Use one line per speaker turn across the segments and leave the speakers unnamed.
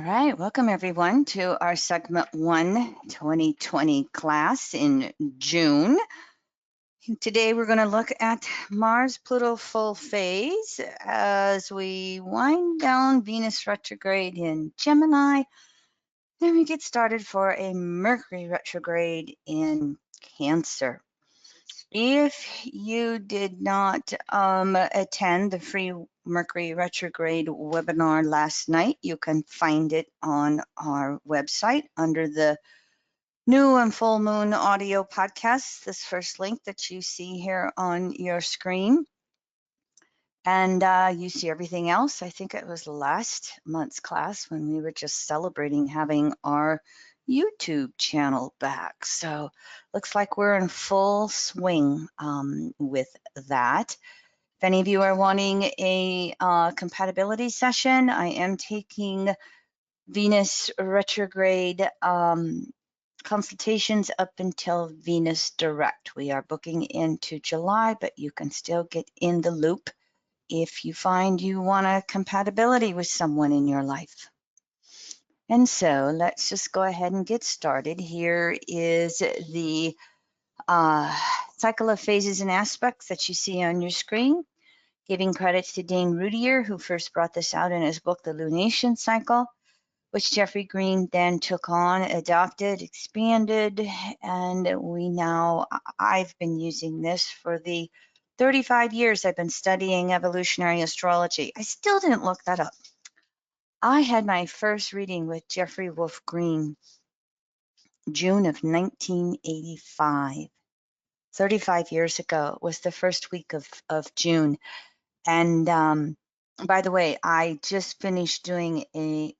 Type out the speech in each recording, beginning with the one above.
right, welcome everyone to our segment 1 2020 class in June. Today we're going to look at Mars Pluto full phase as we wind down Venus retrograde in Gemini. Then we get started for a Mercury retrograde in Cancer. If you did not attend the free Mercury retrograde webinar last night, you can find it on our website under the new and full moon audio podcasts, this first link that you see here on your screen. And you see everything else. I think it was last month's class when we were just celebrating having our YouTube channel back. So looks like we're in full swing with that. If any of you are wanting a compatibility session, I am taking Venus retrograde consultations up until Venus direct. We are booking into July, but you can still get in the loop if you find you want a compatibility with someone in your life. And so let's just go ahead and get started. Here is the cycle of phases and aspects that you see on your screen. Giving credits to Dane Rudier, who first brought this out in his book, The Lunation Cycle, which Jeffrey Green then took on, adopted, expanded, and I've been using this for the 35 years I've been studying evolutionary astrology. I still didn't look that up. I had my first reading with Jeffrey Wolf Green, June of 1985. 35 years ago was the first week of June. And by the way, I just finished doing a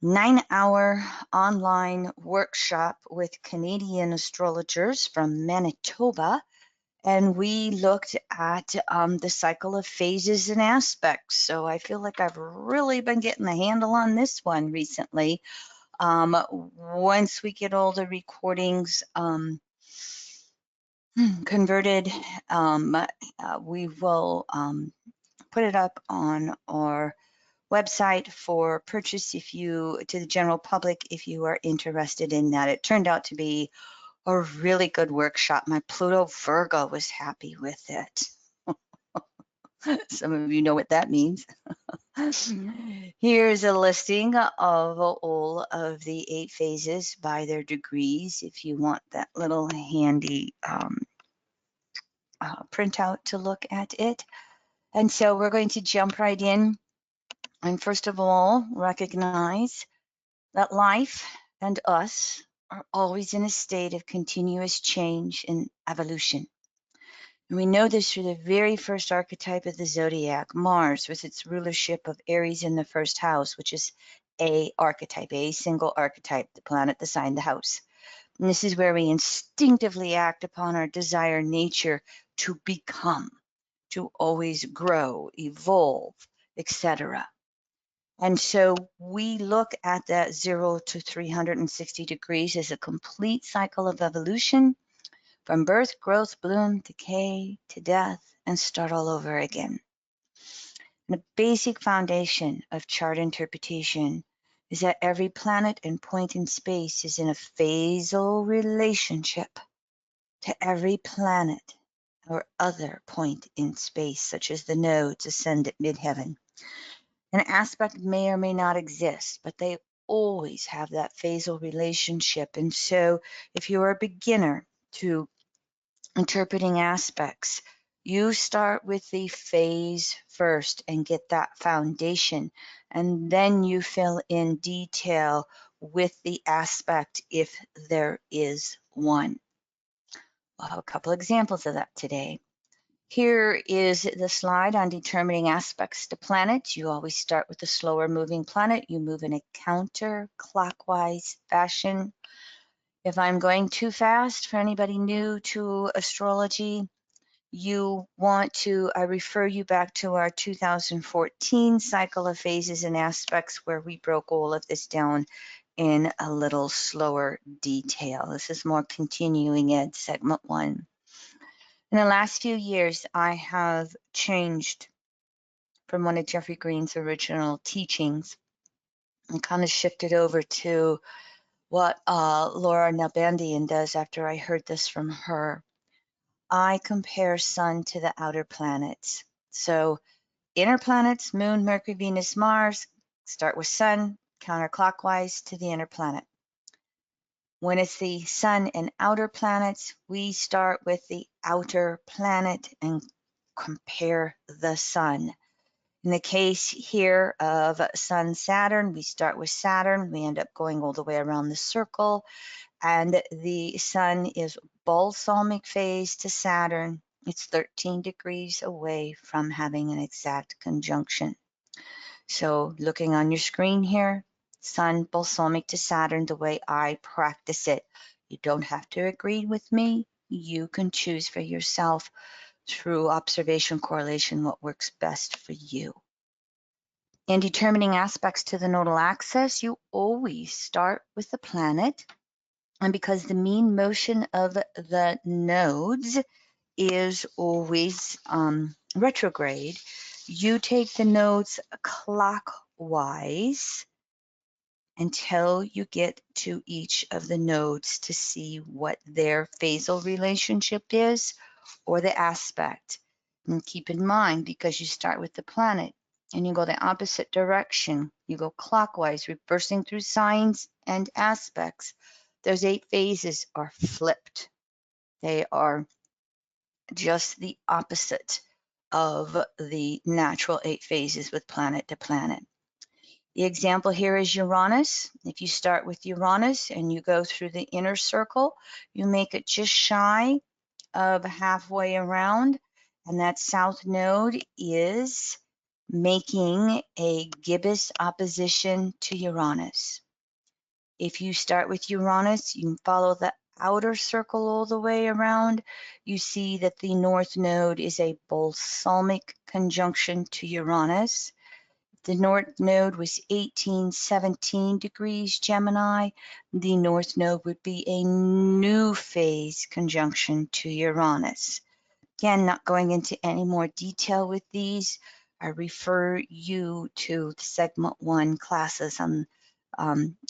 9-hour online workshop with Canadian astrologers from Manitoba. And we looked at the cycle of phases and aspects. So I feel like I've really been getting the handle on this one recently. Once we get all the recordings converted, we will put it up on our website for purchase to the general public if you are interested in that. It turned out to be a really good workshop. My Pluto Virgo was happy with it. Some of you know what that means. Here's a listing of all of the 8 phases by their degrees if you want that little handy printout to look at it. And so we're going to jump right in. And first of all, recognize that life and us are always in a state of continuous change and evolution. And we know this through the very first archetype of the zodiac, Mars, with its rulership of Aries in the first house, which is a single archetype, the planet, the sign, the house. And this is where we instinctively act upon our desire nature to become, to always grow, evolve, etc. And so we look at that 0 to 360 degrees as a complete cycle of evolution, from birth, growth, bloom, decay, to death, and start all over again. And the basic foundation of chart interpretation is that every planet and point in space is in a phasal relationship to every planet or other point in space, such as the nodes ascend at midheaven. An aspect may or may not exist, but they always have that phasal relationship. And so if you're a beginner to interpreting aspects, you start with the phase first and get that foundation, and then you fill in detail with the aspect if there is one. We'll have a couple examples of that today. Here is the slide on determining aspects to planets. You always start with a slower moving planet. You move in a counterclockwise fashion. If I'm going too fast, for anybody new to astrology, I refer you back to our 2014 cycle of phases and aspects where we broke all of this down in a little slower detail. This is more continuing ed segment 1. In the last few years, I have changed from one of Jeffrey Green's original teachings and kind of shifted over to what Laura Nalbandian does after I heard this from her. I compare Sun to the outer planets. So inner planets, Moon, Mercury, Venus, Mars, start with Sun, counterclockwise to the inner planet. When it's the Sun and outer planets, we start with the outer planet and compare the Sun. In the case here of Sun Saturn, we start with Saturn. We end up going all the way around the circle, and the Sun is balsamic phase to Saturn. It's 13 degrees away from having an exact conjunction. So looking on your screen here, Sun balsamic to Saturn, the way I practice it. You don't have to agree with me. You can choose for yourself through observation correlation what works best for you. In determining aspects to the nodal axis, you always start with the planet. And because the mean motion of the nodes is always retrograde, you take the nodes clockwise until you get to each of the nodes to see what their phasal relationship is or the aspect. And keep in mind, because you start with the planet and you go the opposite direction, you go clockwise, reversing through signs and aspects, those 8 phases are flipped. They are just the opposite of the natural 8 phases with planet to planet. The example here is Uranus. If you start with Uranus and you go through the inner circle, you make it just shy of halfway around, and that south node is making a gibbous opposition to Uranus. If you start with Uranus, you can follow the outer circle all the way around. You see that the north node is a balsamic conjunction to Uranus. The north node was 1817 degrees Gemini. The north node would be a new phase conjunction to Uranus. Again, not going into any more detail with these. I refer you to the segment 1 classes on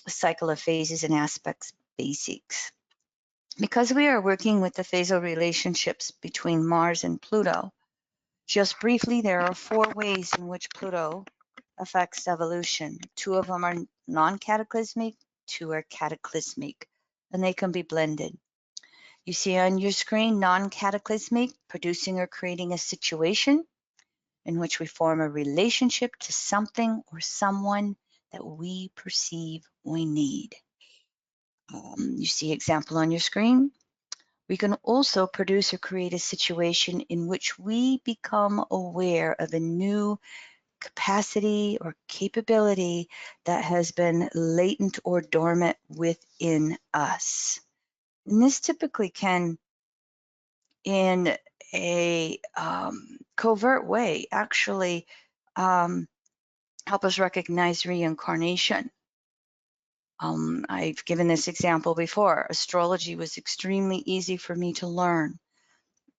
cycle of phases and aspects basics. Because we are working with the phasal relationships between Mars and Pluto, just briefly, there are 4 ways in which Pluto affects evolution. 2 of them are non-cataclysmic, 2 are cataclysmic, and they can be blended. You see on your screen, non-cataclysmic, producing or creating a situation in which we form a relationship to something or someone that we perceive we need. You see example on your screen. We can also produce or create a situation in which we become aware of a new capacity or capability that has been latent or dormant within us. And this typically can, in a covert way, actually help us recognize reincarnation. I've given this example before. Astrology was extremely easy for me to learn.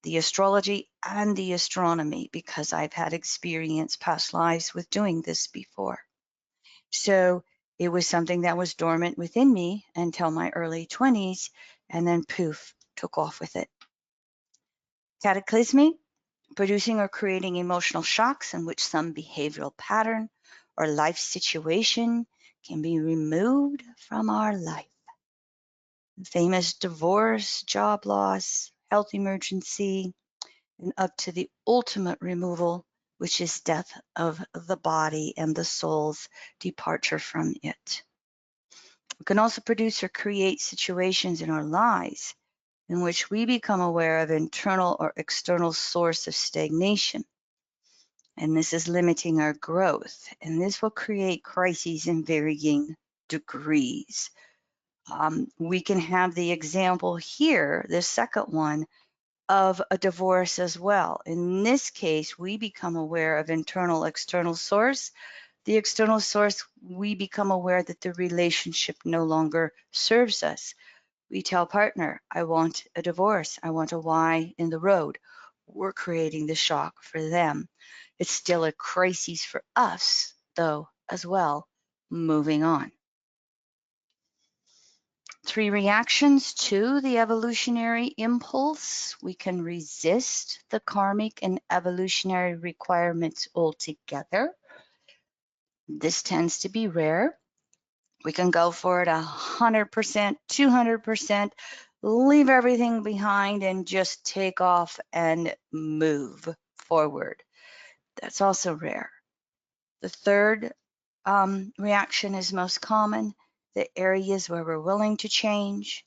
The astrology and the astronomy, because I've had experience past lives with doing this before. So it was something that was dormant within me until my early 20s, and then poof, took off with it. Cataclysmic, producing or creating emotional shocks in which some behavioral pattern or life situation can be removed from our life. Famous divorce, job loss, health emergency, and up to the ultimate removal, which is death of the body and the soul's departure from it. We can also produce or create situations in our lives in which we become aware of internal or external source of stagnation. And this is limiting our growth. And this will create crises in varying degrees. We can have the example here, the second one, of a divorce as well. In this case, we become aware of internal, external source. The external source, we become aware that the relationship no longer serves us. We tell partner, I want a divorce. I want a Y in the road. We're creating the shock for them. It's still a crisis for us, though, as well, moving on. 3 reactions to the evolutionary impulse. We can resist the karmic and evolutionary requirements altogether. This tends to be rare. We can go for it 100%, 200%, leave everything behind and just take off and move forward. That's also rare. The third reaction is most common, the areas where we're willing to change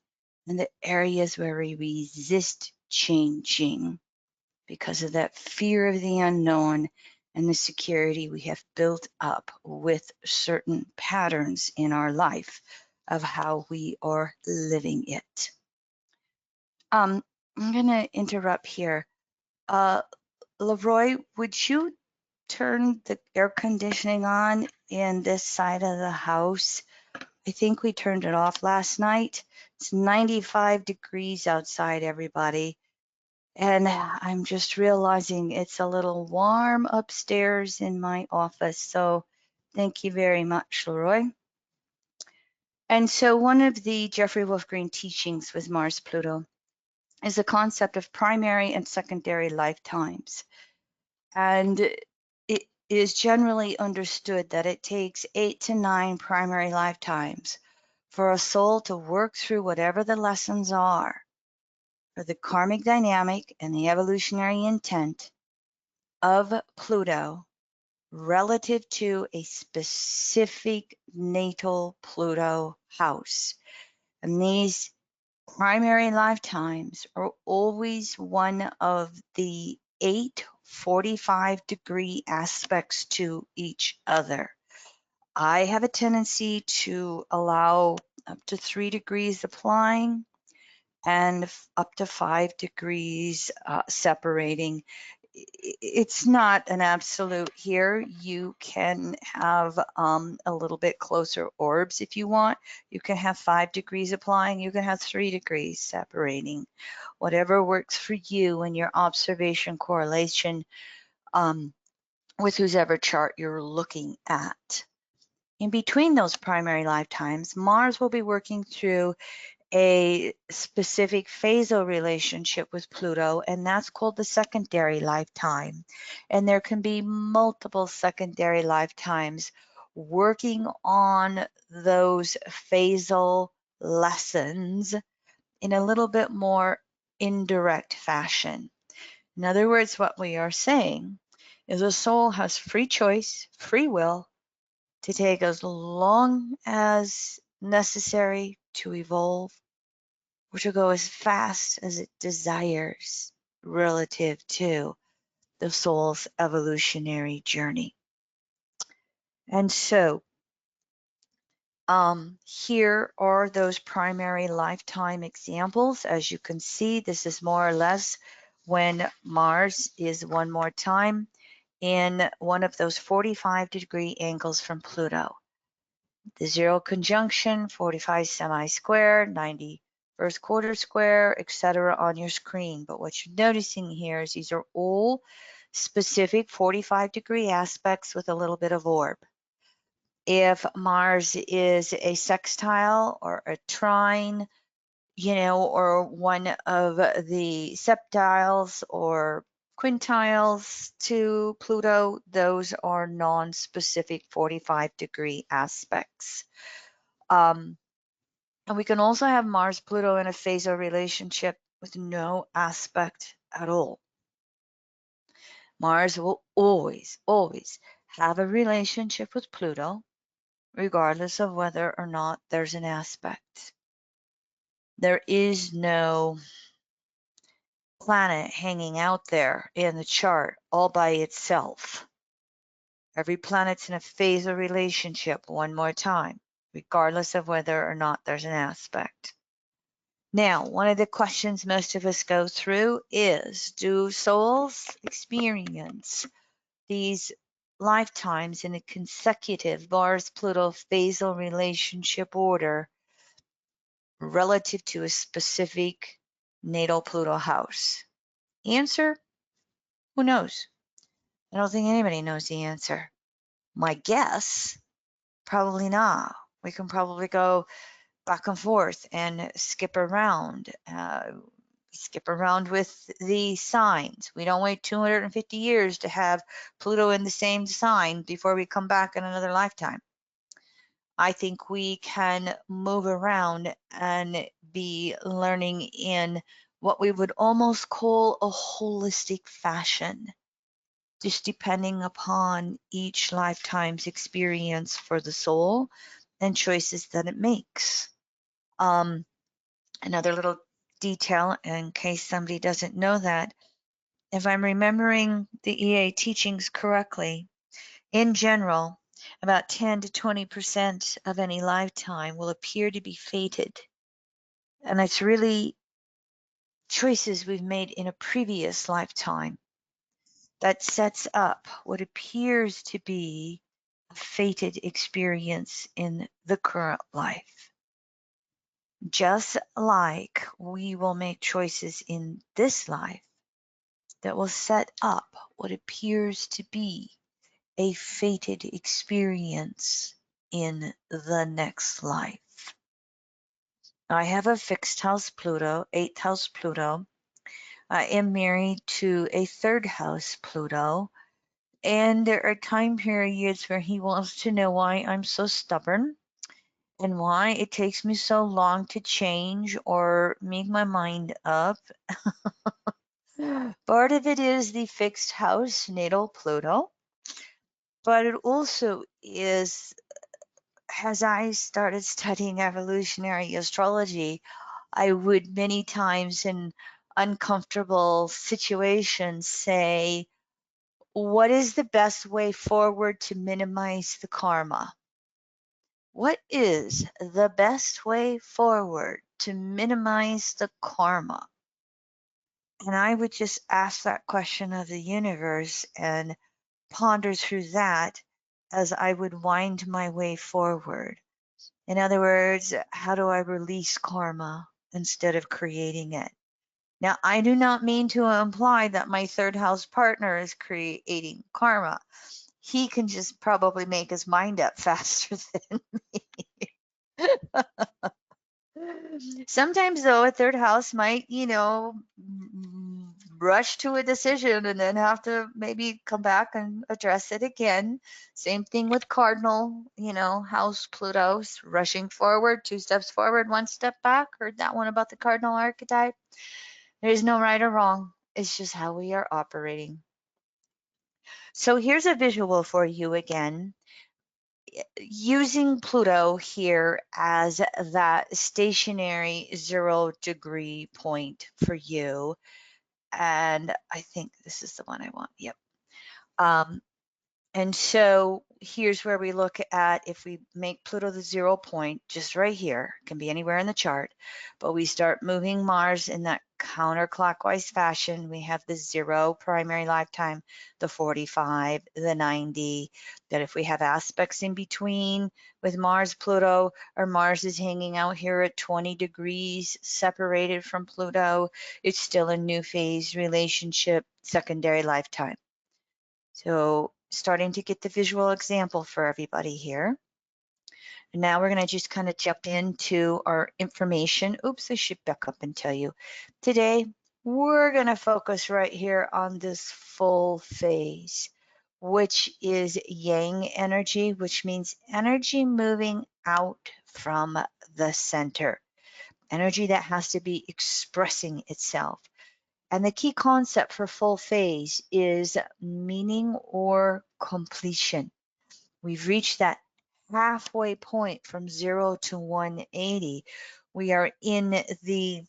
and the areas where we resist changing because of that fear of the unknown and the security we have built up with certain patterns in our life of how we are living it. I'm going to interrupt here. Leroy, would you turn the air conditioning on in this side of the house? I think we turned it off last night. It's 95 degrees outside, everybody. And I'm just realizing it's a little warm upstairs in my office. So thank you very much, Leroy. And so one of the Jeffrey Wolf Green teachings with Mars Pluto is the concept of primary and secondary lifetimes. And it is generally understood that it takes 8 to 9 primary lifetimes for a soul to work through whatever the lessons are for the karmic dynamic and the evolutionary intent of Pluto relative to a specific natal Pluto house. And these primary lifetimes are always one of the 8 45-degree aspects to each other. I have a tendency to allow up to 3 degrees applying and up to 5 degrees separating. It's not an absolute here. You can have a little bit closer orbs if you want. You can have 5 degrees applying. You can have 3 degrees separating. Whatever works for you and your observation correlation with whoever chart you're looking at. In between those primary lifetimes, Mars will be working through a specific phasal relationship with Pluto, and that's called the secondary lifetime. And there can be multiple secondary lifetimes working on those phasal lessons in a little bit more indirect fashion. In other words, what we are saying is a soul has free choice, free will to take as long as necessary to evolve or to go as fast as it desires relative to the soul's evolutionary journey. And so here are those primary lifetime examples. As you can see, this is more or less when Mars is one more time in one of those 45-degree angles from Pluto. The 0 conjunction, 45 semi-square, 90 first quarter square, etc. on your screen. But what you're noticing here is these are all specific 45-degree aspects with a little bit of orb. If Mars is a sextile or a trine, or one of the septiles or quintiles to Pluto, those are non-specific 45-degree aspects. And we can also have Mars-Pluto in a phasal relationship with no aspect at all. Mars will always, always have a relationship with Pluto, regardless of whether or not there's an aspect. There is no planet hanging out there in the chart all by itself. Every planet's in a phasal relationship one more time, regardless of whether or not there's an aspect. Now, one of the questions most of us go through is, do souls experience these lifetimes in a consecutive Mars-Pluto phasal relationship order relative to a specific natal Pluto house? Answer, who knows? I don't think anybody knows the answer. My guess Probably not. We can probably go back and forth and skip around with the signs. We don't wait 250 years to have Pluto in the same sign before we come back in another lifetime. I think we can move around and be learning in what we would almost call a holistic fashion, just depending upon each lifetime's experience for the soul and choices that it makes. Another little detail, in case somebody doesn't know that, if I'm remembering the EA teachings correctly, in general, about 10 to 20% of any lifetime will appear to be fated. And it's really choices we've made in a previous lifetime that sets up what appears to be a fated experience in the current life. Just like we will make choices in this life that will set up what appears to be a fated experience in the next life. I have a fixed house Pluto, 8th house Pluto. I am married to a 3rd house Pluto, and there are time periods where he wants to know why I'm so stubborn and why it takes me so long to change or make my mind up. Part of it is the fixed house natal Pluto, but it also is, as I started studying evolutionary astrology, I would many times in uncomfortable situations say, what is the best way forward to minimize the karma? What is the best way forward to minimize the karma? And I would just ask that question of the universe and ponder through that as I would wind my way forward. In other words, how do I release karma instead of creating it? Now, I do not mean to imply that my 3rd house partner is creating karma. He can just probably make his mind up faster than me. Sometimes, though, a 3rd house might, rush to a decision and then have to maybe come back and address it again. Same thing with cardinal, house Pluto's rushing forward, 2 steps forward, 1 step back. Heard that one about the cardinal archetype. There's no right or wrong. It's just how we are operating. So here's a visual for you again, using Pluto here as that stationary 0-degree point for you. And I think this is the one I want. Yep. And so here's where we look at, if we make Pluto the 0 point, just right here, can be anywhere in the chart, but we start moving Mars in that counterclockwise fashion. We have the 0 primary lifetime, the 45, the 90, that if we have aspects in between with Mars, Pluto, or Mars is hanging out here at 20 degrees separated from Pluto, it's still a new phase relationship, secondary lifetime. So starting to get the visual example for everybody here. And now we're going to just kind of jump into our information. Oops, I should back up and tell you. Today, we're going to focus right here on this full phase, which is yang energy, which means energy moving out from the center. Energy that has to be expressing itself. And the key concept for full phase is meaning or completion. We've reached that halfway point from 0 to 180. We are in the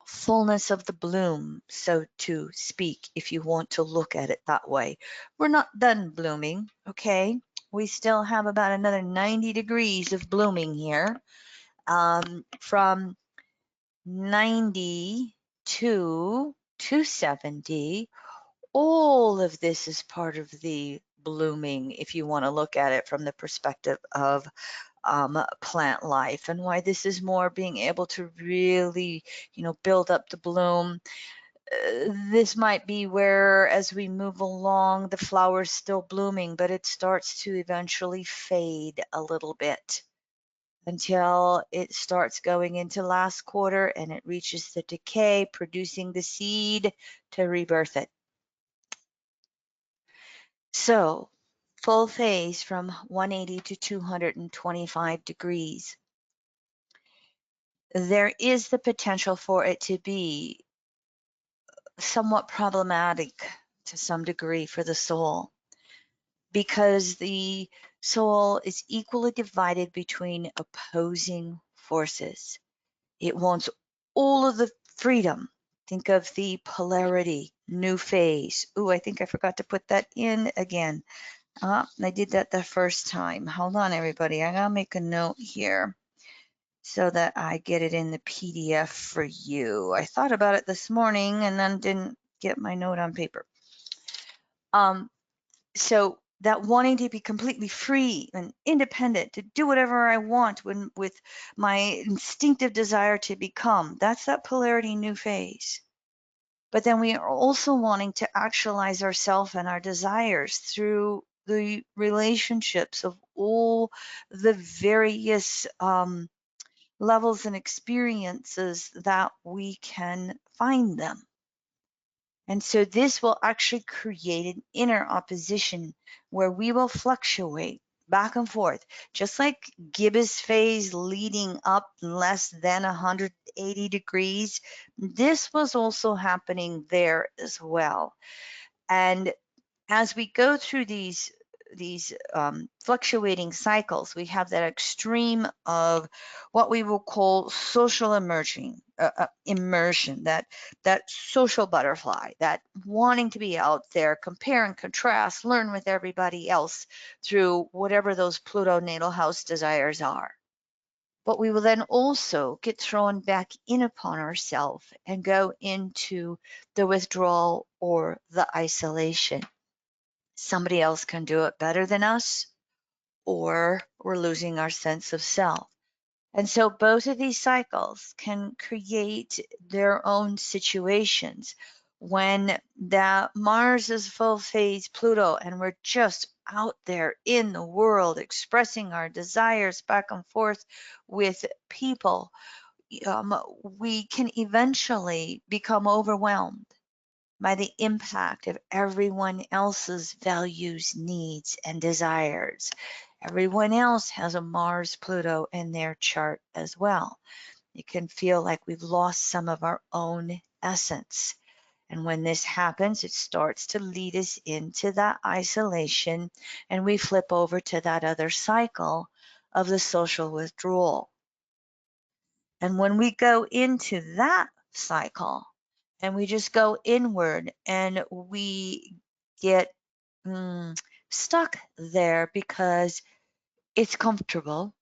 fullness of the bloom, so to speak, if you want to look at it that way. We're not done blooming, okay? We still have about another 90 degrees of blooming here, from 90 to 270. All of this is part of the blooming, if you want to look at it from the perspective of plant life, and why this is more being able to really, build up the bloom. this might be where, as we move along, the flower's still blooming, but it starts to eventually fade a little bit until it starts going into last quarter and it reaches the decay, producing the seed to rebirth it. So, full phase from 180 to 225 degrees. There is the potential for it to be somewhat problematic to some degree for the soul, because the soul is equally divided between opposing forces. It wants all of the freedom. Think of the polarity, new phase. Ooh, I think I forgot to put that in again. I did that the first time. Hold on, everybody. I gotta make a note here so that I get it in the PDF for you. I thought about it this morning and then didn't get my note on paper. So that wanting to be completely free and independent, to do whatever I want with my instinctive desire to become, that's that polarity new phase. But then we are also wanting to actualize ourselves and our desires through the relationships of all the various levels and experiences that we can find them. And so this will actually create an inner opposition where we will fluctuate back and forth, just like gibbous phase leading up less than 180 degrees. This was also happening there as well. And as we go through these fluctuating cycles, we have that extreme of what we will call social immersion, that social butterfly, that wanting to be out there, compare and contrast, learn with everybody else through whatever those Pluto natal house desires are. But we will then also get thrown back in upon ourselves and go into the withdrawal or the isolation. Somebody else can do it better than us, or we're losing our sense of self. And so both of these cycles can create their own situations. When that Mars is full phase Pluto and we're just out there in the world expressing our desires back and forth with people, we can eventually become overwhelmed by the impact of everyone else's values, needs, and desires. Everyone else has a Mars Pluto in their chart as well. It can feel like we've lost some of our own essence. And when this happens, it starts to lead us into that isolation, and we flip over to that other cycle of the social withdrawal. And when we go into that cycle and we just go inward and we get stuck there because it's comfortable,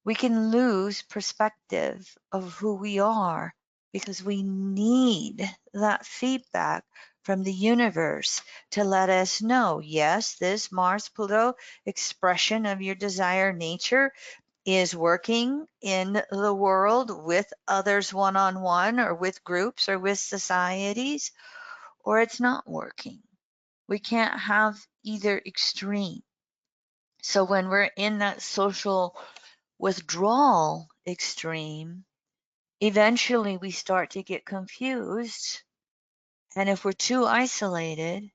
we can lose perspective of who we are because we need that feedback from the universe to let us know, yes, this Mars Pluto expression of your desire nature is working in the world with others one-on-one or with groups or with societies, or it's not working. We can't have either extreme. So when we're in that social withdrawal extreme, eventually we start to get confused. And if we're too isolated,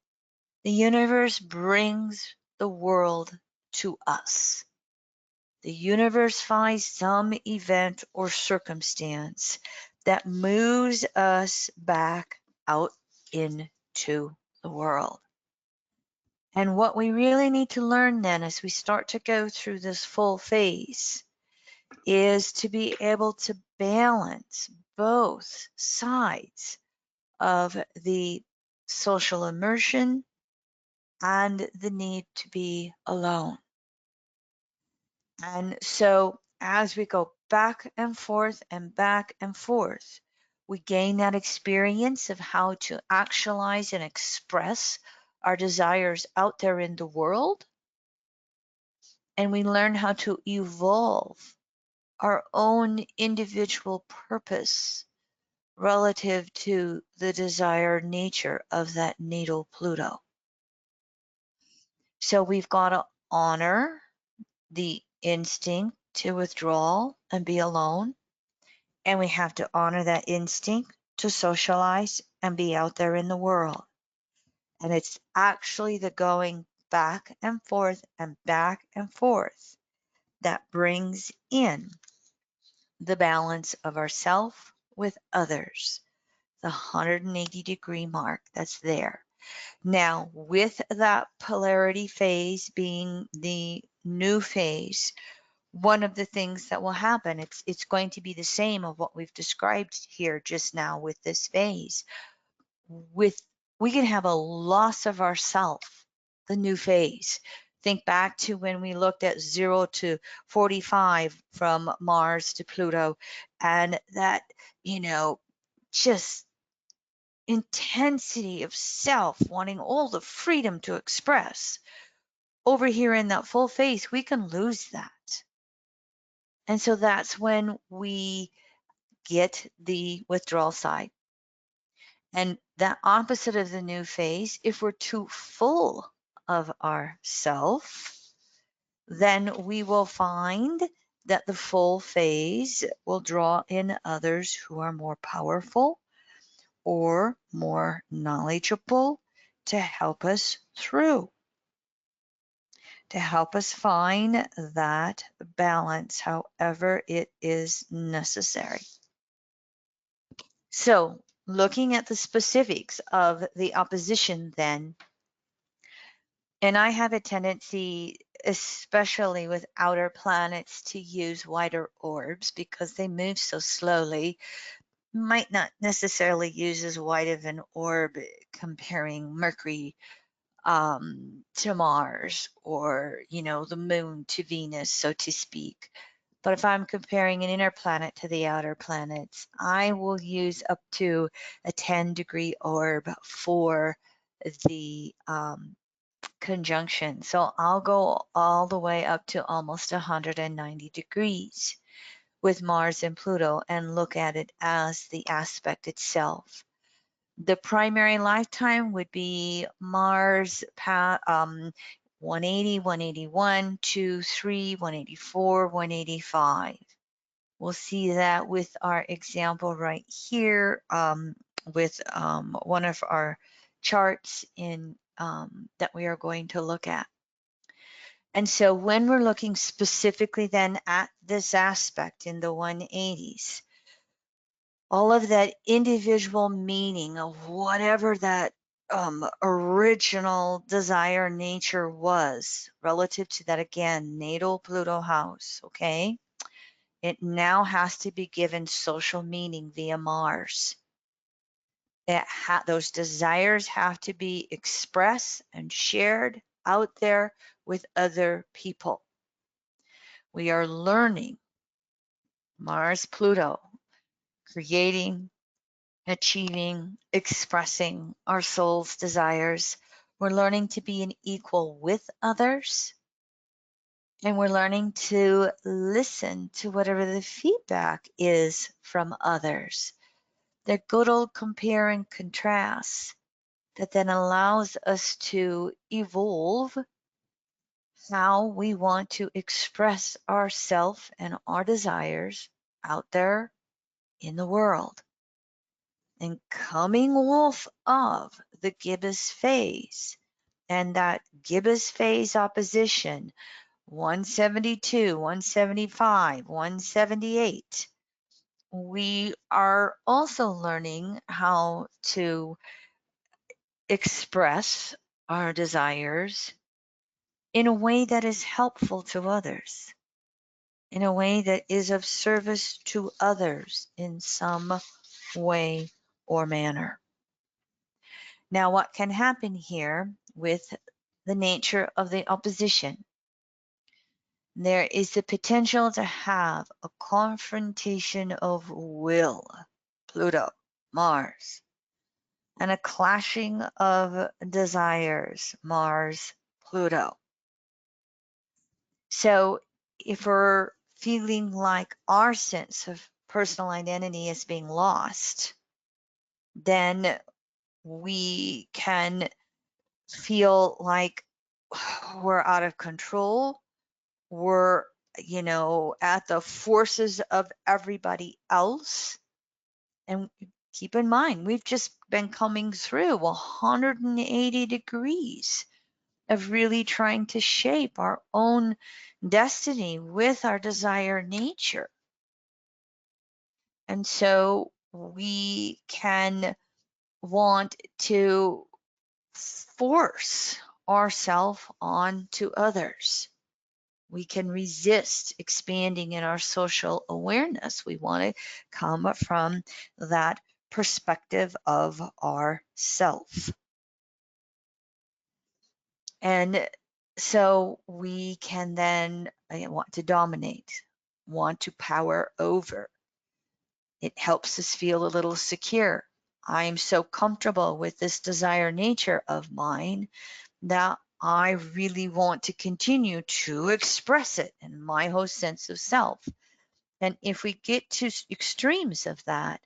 the universe brings the world to us. The universe finds some event or circumstance that moves us back out into the world. And what we really need to learn then as we start to go through this full phase is to be able to balance both sides of the social immersion and the need to be alone. And so as we go back and forth and back and forth, we gain that experience of how to actualize and express our desires out there in the world. And we learn how to evolve our own individual purpose relative to the desired nature of that natal Pluto. So we've got to honor the instinct to withdraw and be alone. And we have to honor that instinct to socialize and be out there in the world. And it's actually the going back and forth and back and forth that brings in the balance of ourself with others, the 180-degree mark that's there. Now, with that polarity phase being the new phase, one of the things that will happen, it's going to be the same of what we've described here just now with this phase. We can have a loss of ourself, the new phase. Think back to when we looked at 0 to 45 from Mars to Pluto, and that, just intensity of self wanting all the freedom to express. Over here in that full phase, we can lose that. And so that's when we get the withdrawal side. And that opposite of the new phase, if we're too full of ourself, then we will find that the full phase will draw in others who are more powerful or more knowledgeable to help us through, to help us find that balance, however it is necessary. So, looking at the specifics of the opposition then, and I have a tendency, especially with outer planets, to use wider orbs because they move so slowly. Might not necessarily use as wide of an orb comparing Mercury to Mars, or, the moon to Venus, so to speak. But if I'm comparing an inner planet to the outer planets, I will use up to a 10-degree orb for the conjunction. So I'll go all the way up to almost 190 degrees with Mars and Pluto and look at it as the aspect itself. The primary lifetime would be Mars 180, 181, 2, 3, 184, 185. We'll see that with our example right here with one of our charts in that we are going to look at. And so when we're looking specifically then at this aspect in the 180s, all of that individual meaning of whatever that original desire nature was relative to that, again, natal Pluto house, okay? It now has to be given social meaning via Mars. Those desires have to be expressed and shared out there with other people. We are learning Mars, Pluto, creating, achieving, expressing our soul's desires. We're learning to be an equal with others. And we're learning to listen to whatever the feedback is from others. The good old compare and contrast that then allows us to evolve how we want to express ourself and our desires out there in the world. And coming off of the gibbous phase and that gibbous phase opposition, 172, 175, 178, we are also learning how to express our desires in a way that is helpful to others, in a way that is of service to others in some way or manner. Now, what can happen here with the nature of the opposition? There is the potential to have a confrontation of will, Pluto, Mars, and a clashing of desires, Mars, Pluto. So if we're feeling like our sense of personal identity is being lost, then we can feel like we're out of control. We're, at the forces of everybody else. And keep in mind, we've just been coming through 180 degrees of really trying to shape our own destiny with our desire nature. And so we can want to force ourselves onto others. We can resist expanding in our social awareness. We want to come from that perspective of ourself. And so we can then want to dominate, want to power over. It helps us feel a little secure. I am so comfortable with this desire nature of mine that I really want to continue to express it in my whole sense of self. And if we get to extremes of that,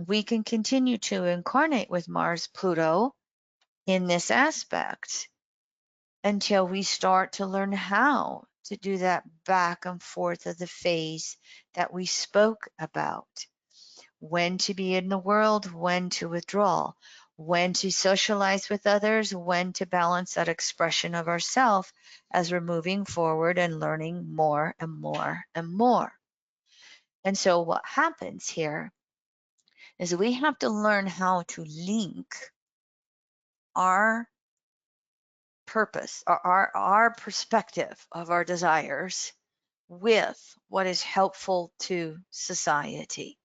we can continue to incarnate with Mars, Pluto in this aspect until we start to learn how to do that back and forth of the phase that we spoke about. When to be in the world, when to withdraw, when to socialize with others, when to balance that expression of ourself as we're moving forward and learning more and more and more. And so what happens here is we have to learn how to link our purpose, our perspective of our desires with what is helpful to society.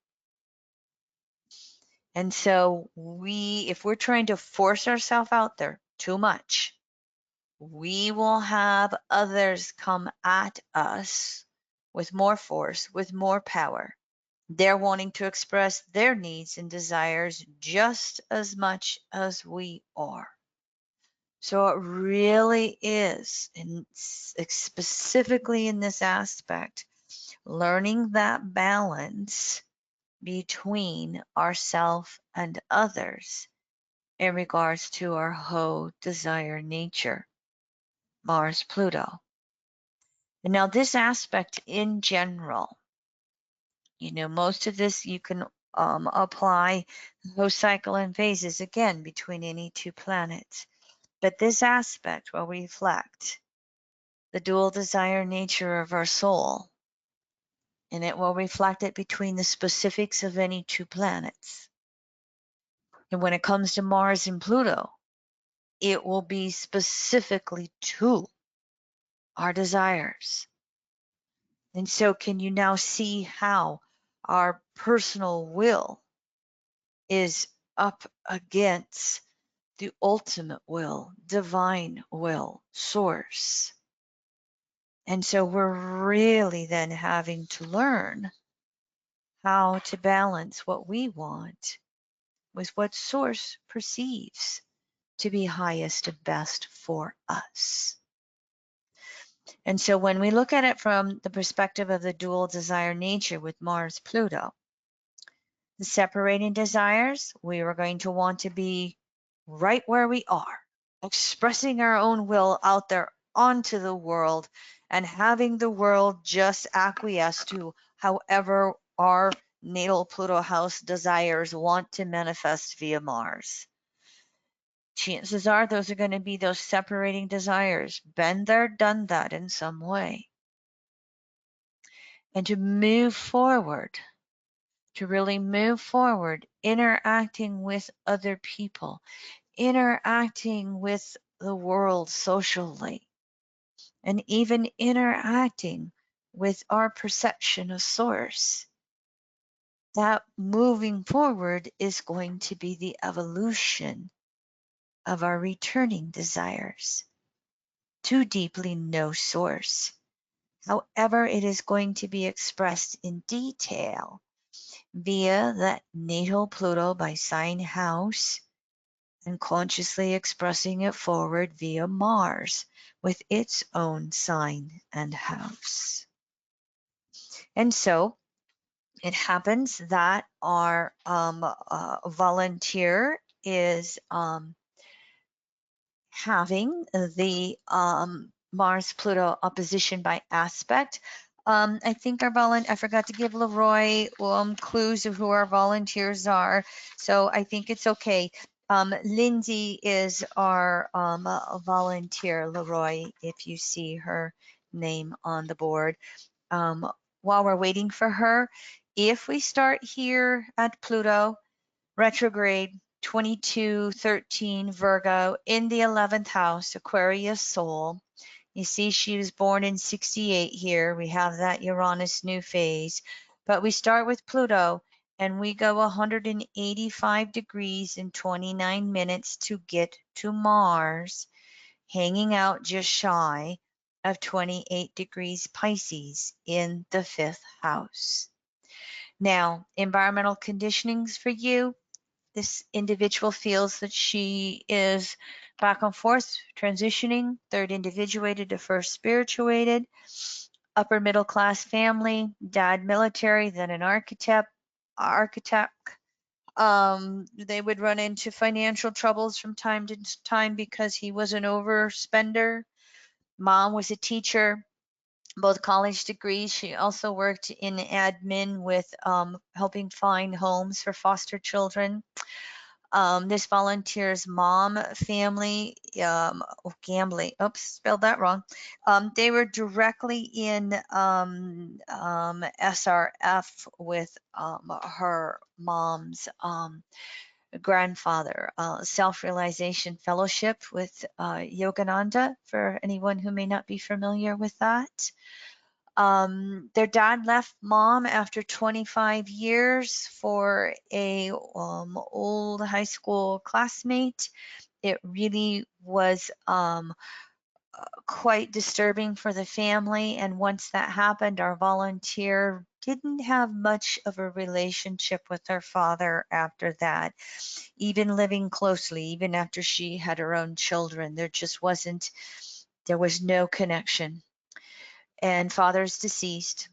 And so if we're trying to force ourselves out there too much, we will have others come at us with more force, with more power. They're wanting to express their needs and desires just as much as we are. So it really is, and specifically in this aspect, learning that balance between ourself and others in regards to our whole desire nature, Mars, Pluto. And now this aspect in general, most of this you can apply those cycle and phases again between any two planets. But this aspect will reflect the dual desire nature of our soul, and it will reflect it between the specifics of any two planets. And when it comes to Mars and Pluto, it will be specifically to our desires. And so can you now see how our personal will is up against the ultimate will, divine will, source? And so we're really then having to learn how to balance what we want with what source perceives to be highest and best for us. And so when we look at it from the perspective of the dual desire nature with Mars, Pluto, the separating desires, we are going to want to be right where we are, expressing our own will out there onto the world and having the world just acquiesce to however our natal Pluto house desires want to manifest via Mars. Chances are those are going to be those separating desires. Been there, done that in some way. And to move forward, to really move forward, interacting with other people, interacting with the world socially, and even interacting with our perception of source. That moving forward is going to be the evolution of our returning desires to deeply know source. However, it is going to be expressed in detail via that natal Pluto by sign house and consciously expressing it forward via Mars with its own sign and house. And so it happens that our volunteer is having the Mars-Pluto opposition by aspect. I think I forgot to give Leroy clues of who our volunteers are, so I think it's okay. Lindsay is our volunteer, Leroy, if you see her name on the board. While we're waiting for her, if we start here at Pluto, retrograde 2213 Virgo in the 11th house, Aquarius soul. You see, she was born in 68 here. We have that Uranus new phase. But we start with Pluto and we go 185 degrees in 29 minutes to get to Mars, hanging out just shy of 28 degrees Pisces in the 5th house. Now, environmental conditionings for you. This individual feels that she is back and forth, transitioning, third individuated to first spirituated, upper middle class family, dad military, then an architect. They would run into financial troubles from time to time because he was an overspender. Mom was a teacher, both college degrees. She also worked in admin with helping find homes for foster children. This volunteer's mom family, gambling, oops, spelled that wrong. They were directly in SRF with her mom's grandfather, Self-Realization Fellowship with Yogananda, for anyone who may not be familiar with that. Their dad left mom after 25 years for a old high school classmate. It really was quite disturbing for the family. And once that happened, our volunteer didn't have much of a relationship with her father after that, even living closely, even after she had her own children. There was no connection. And father's deceased.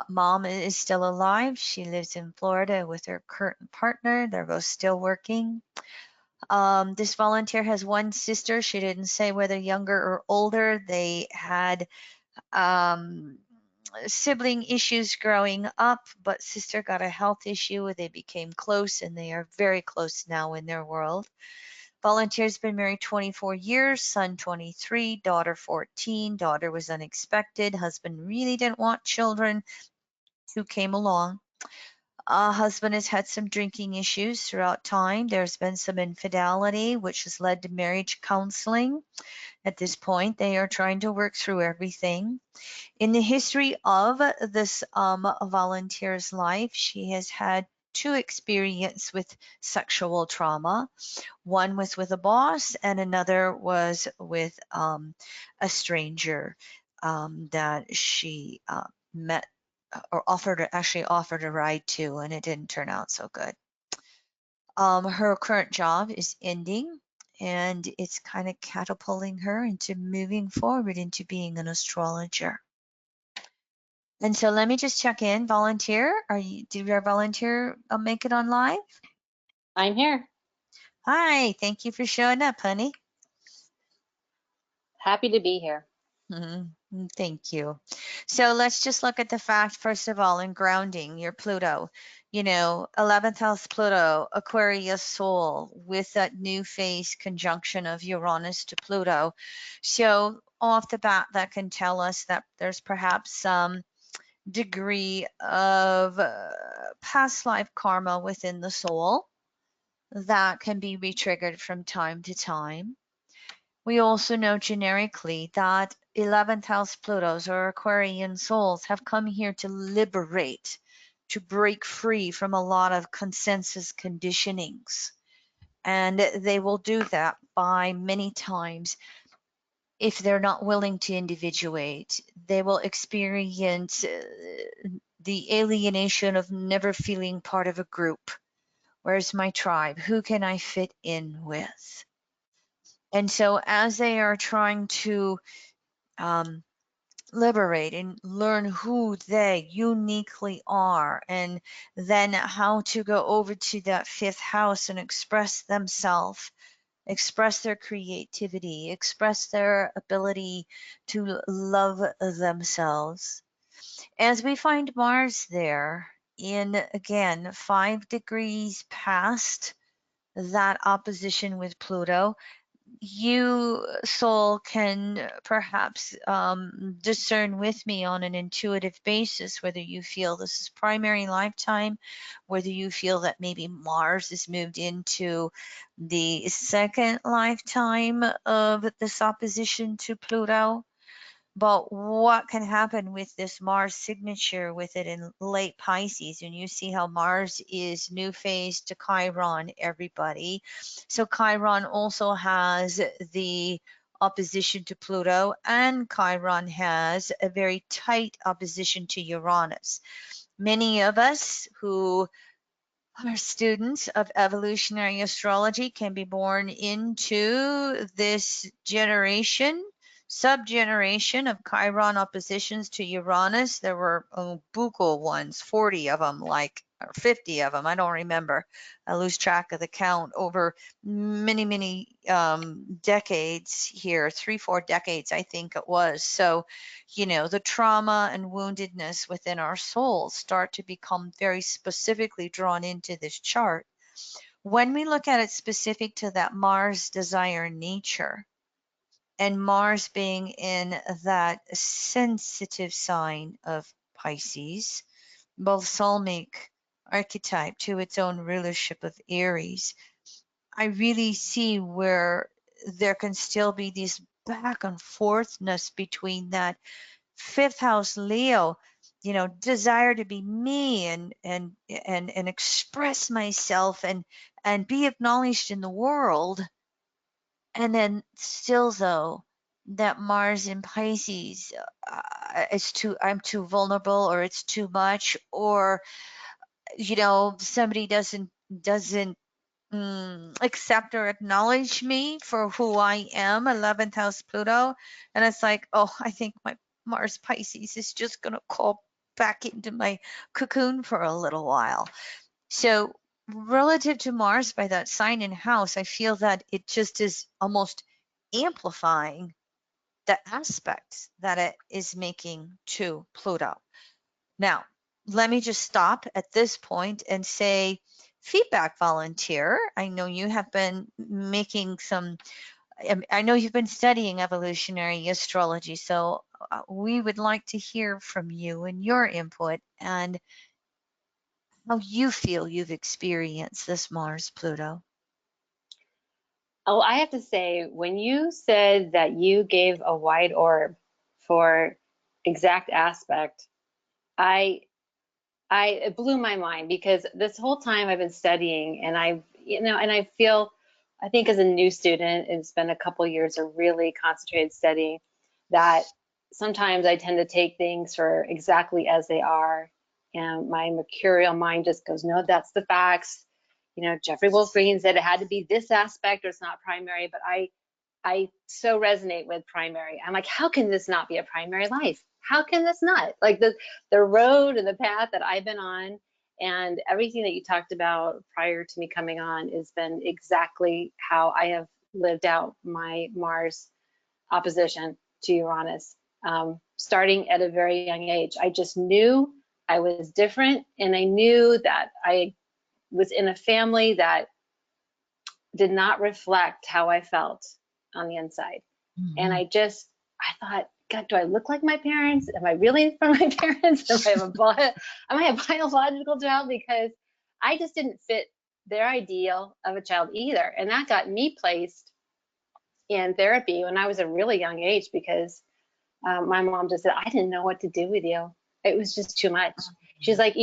Mom is still alive. She lives in Florida with her current partner. They're both still working. This volunteer has one sister. She didn't say whether younger or older. They had sibling issues growing up, but sister got a health issue. They became close, and they are very close now in their world. Volunteer's been married 24 years, son 23, daughter 14. Daughter was unexpected. Husband really didn't want children. Who came along. Husband has had some drinking issues throughout time. There's been some infidelity, which has led to marriage counseling. At this point, they are trying to work through everything. In the history of this volunteer's life, she has had 2 experiences with sexual trauma. One was with a boss, and another was with a stranger that she met or actually offered a ride to, and it didn't turn out so good. Her current job is ending, and it's kind of catapulting her into moving forward into being an astrologer. And so let me just check in. Volunteer, did your volunteer make it on live?
I'm here.
Hi, thank you for showing up, honey.
Happy to be here.
Thank you. So let's just look at the fact, first of all, in grounding your Pluto. 11th house Pluto, Aquarius soul, with that new phase conjunction of Uranus to Pluto. So off the bat, that can tell us that there's perhaps some degree of past life karma within the soul that can be retriggered from time to time. We also know generically that 11th house Plutos or Aquarian souls have come here to liberate, to break free from a lot of consensus conditionings. And they will do that by many times. If they're not willing to individuate, they will experience the alienation of never feeling part of a group. Where's my tribe? Who can I fit in with? And so as they are trying to liberate and learn who they uniquely are, and then how to go over to that fifth house and express themselves, express their creativity, express their ability to love themselves. As we find Mars there in, again, 5 degrees past that opposition with Pluto, you, soul, can perhaps discern with me on an intuitive basis whether you feel this is primary lifetime, whether you feel that maybe Mars has moved into the second lifetime of this opposition to Pluto. But what can happen with this Mars signature with it in late Pisces, and you see how Mars is new phase to Chiron, everybody. So Chiron also has the opposition to Pluto, and Chiron has a very tight opposition to Uranus. Many of us who our students of evolutionary astrology can be born into this generation, subgeneration of Chiron oppositions to Uranus. There were buku ones, 40 of them, like, or 50 of them. I don't remember. I lose track of the count over many, many decades here, 3, 4 decades, I think it was. So, the trauma and woundedness within our souls start to become very specifically drawn into this chart. When we look at it specific to that Mars desire nature, and Mars being in that sensitive sign of Pisces, balsamic archetype to its own rulership of Aries, I really see where there can still be this back and forthness between that fifth house Leo, desire to be me and express myself and be acknowledged in the world. And then still, though, that Mars in Pisces, I'm too vulnerable, or it's too much, or somebody doesn't accept or acknowledge me for who I am, 11th house Pluto. And it's like, oh, I think my Mars Pisces is just going to crawl back into my cocoon for a little while. So, relative to Mars by that sign and house, I feel that it just is almost amplifying the aspects that it is making to Pluto. Now, let me just stop at this point and say, feedback volunteer, I know you have been making some, I know you've been studying evolutionary astrology, so we would like to hear from you and your input and how you feel you've experienced this Mars Pluto.
Oh, I have to say, when you said that you gave a wide orb for exact aspect, I it blew my mind, because this whole time I've been studying, and I feel, I think as a new student, it's been a couple years of really concentrated studying, that sometimes I tend to take things for exactly as they are, and my mercurial mind just goes, no, that's the facts. Jeffrey Wolf Green said it had to be this aspect or it's not primary, but I so resonate with primary. I'm like, how can this not be a primary life? How can this not? Like the road and the path that I've been on, and everything that you talked about prior to me coming on has been exactly how I have lived out my Mars opposition to Uranus. Starting at a very young age, I just knew I was different, and I knew that I was in a family that did not reflect how I felt on the inside. And I thought, God, do I look like my parents? Am I really from my parents? Am I a biological child? Because I just didn't fit their ideal of a child either. And that got me placed in therapy when I was a really young age, because my mom just said, I didn't know what to do with you. It was just too much. She's like,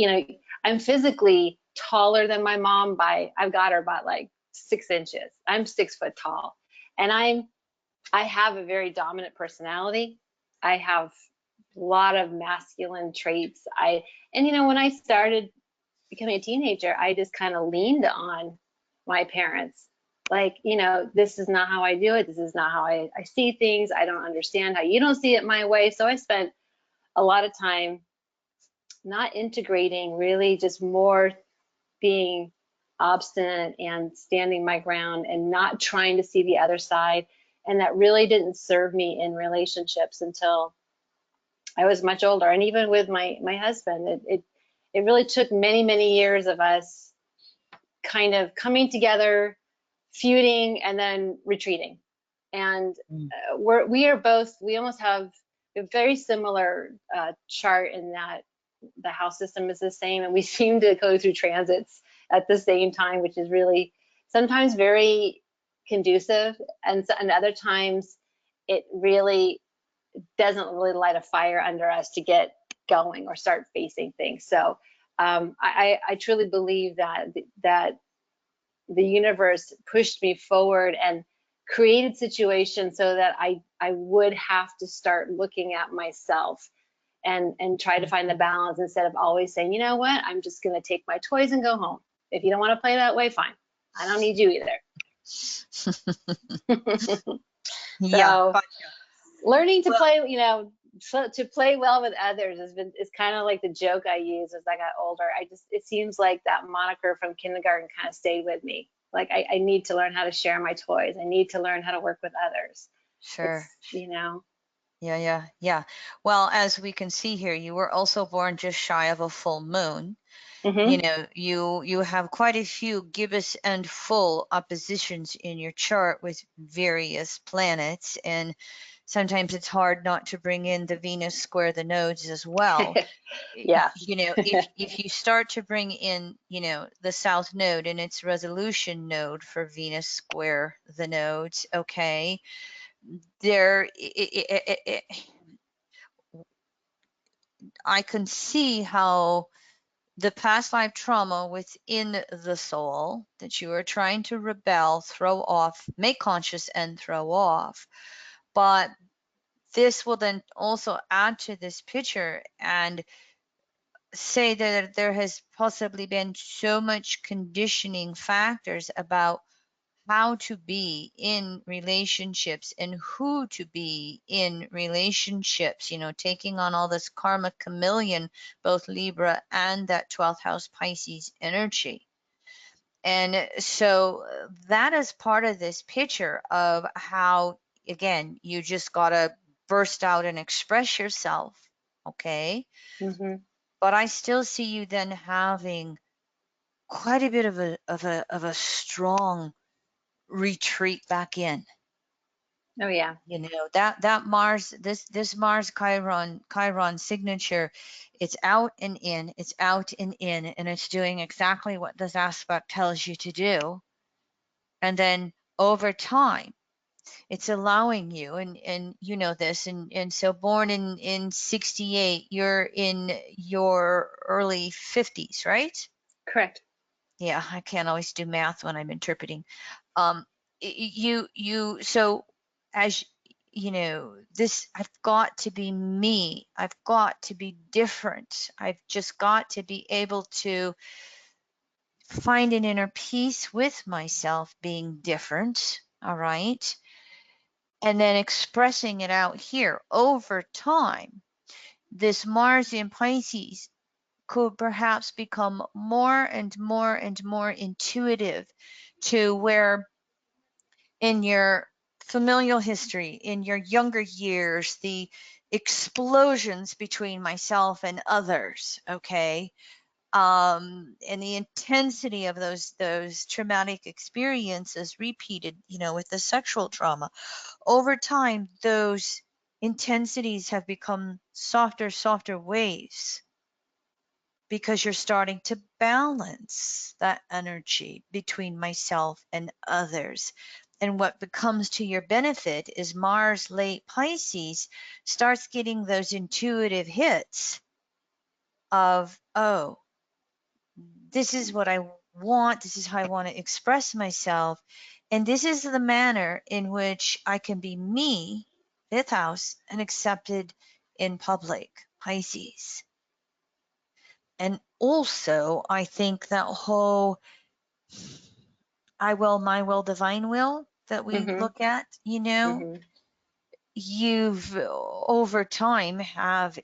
I'm physically taller than my mom I've got her about like 6 inches. I'm 6 foot tall. And I have a very dominant personality. I have a lot of masculine traits. When I started becoming a teenager, I just kind of leaned on my parents. Like, this is not how I do it. This is not how I see things. I don't understand how you don't see it my way. So I spent a lot of time not integrating, really just more being obstinate and standing my ground and not trying to see the other side. And that really didn't serve me in relationships until I was much older. And even with my husband, it really took many, many years of us kind of coming together, feuding, and then retreating. And
Mm.
we are both, we almost have a very similar chart in that the house system is the same, and we seem to go through transits at the same time, which is really sometimes very conducive, and other times it really doesn't really light a fire under us to get going or start facing things. So I truly believe that the universe pushed me forward and created situations so that I would have to start looking at myself and try to find the balance instead of always saying, you know what, I'm just going to take my toys and go home. If you don't want to play that way, fine. I don't need you either.
Yeah,
So
gotcha.
learning to
Well,
play, to play well with others is kind of like the joke I use as I got older. It seems like that moniker from kindergarten kind of stayed with me. Like I need to learn how to share my toys. I need to learn how to work with others.
sure.
It's.
Yeah, yeah, yeah. Well, as we can see here, you were also born just shy of a full moon. You
Mm-hmm.
know, you have quite a few gibbous and full oppositions in your chart with various planets, and sometimes it's hard not to bring in the Venus square the nodes as well.
Yeah.
You know, if you start to bring in, you know, the south node and its resolution node for Venus square the nodes, okay, there I can see how the past life trauma within the soul that you are trying to rebel, throw off, make conscious and throw off. But this will then also add to this picture and say that there has possibly been so much conditioning factors about how to be in relationships and who to be in relationships, you know, taking on all this karma chameleon, both Libra and that 12th house Pisces energy. And so that is part of this picture of how, again, you just got to burst out and express yourself. Okay.
Mm-hmm.
But I still see you then having quite a bit of a strong retreat back in.
Oh yeah.
You know, that Mars, this Mars Chiron signature, it's out and in, it's out and in, and it's doing exactly what this aspect tells you to do. And then over time, it's allowing you, and you know this, and so born in 68, you're in your early 50s, right?
Correct.
Yeah, I can't always do math when I'm interpreting. Um, so as you know, this, I've got to be me. I've got to be different. I've just got to be able to find an inner peace with myself being different. All right. And then expressing it out here over time. This Mars in Pisces could perhaps become more and more and more intuitive to where in your familial history, in your younger years, the explosions between myself and others, okay, and the intensity of those traumatic experiences repeated, you know, with the sexual trauma over time, those intensities have become softer waves because you're starting to balance that energy between myself and others. And what becomes to your benefit is Mars late Pisces starts getting those intuitive hits of, oh, this is what I want, this is how I want to express myself, and this is the manner in which I can be me, fifth house, and accepted in public, Pisces. And also, I think that whole I will, my will, divine will that we
Mm-hmm.
look at, you know,
Mm-hmm.
you've over time have,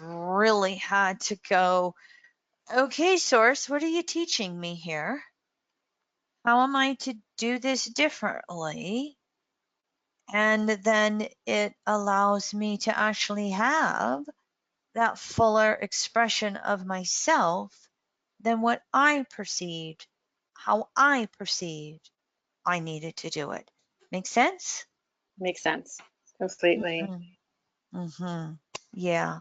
really had to go, okay, source, what are you teaching me here? How am I to do this differently? And then it allows me to actually have that fuller expression of myself than what I perceived, how I perceived I needed to do it. Make sense?
Makes sense completely.
Mm-hmm. Mm-hmm. Yeah.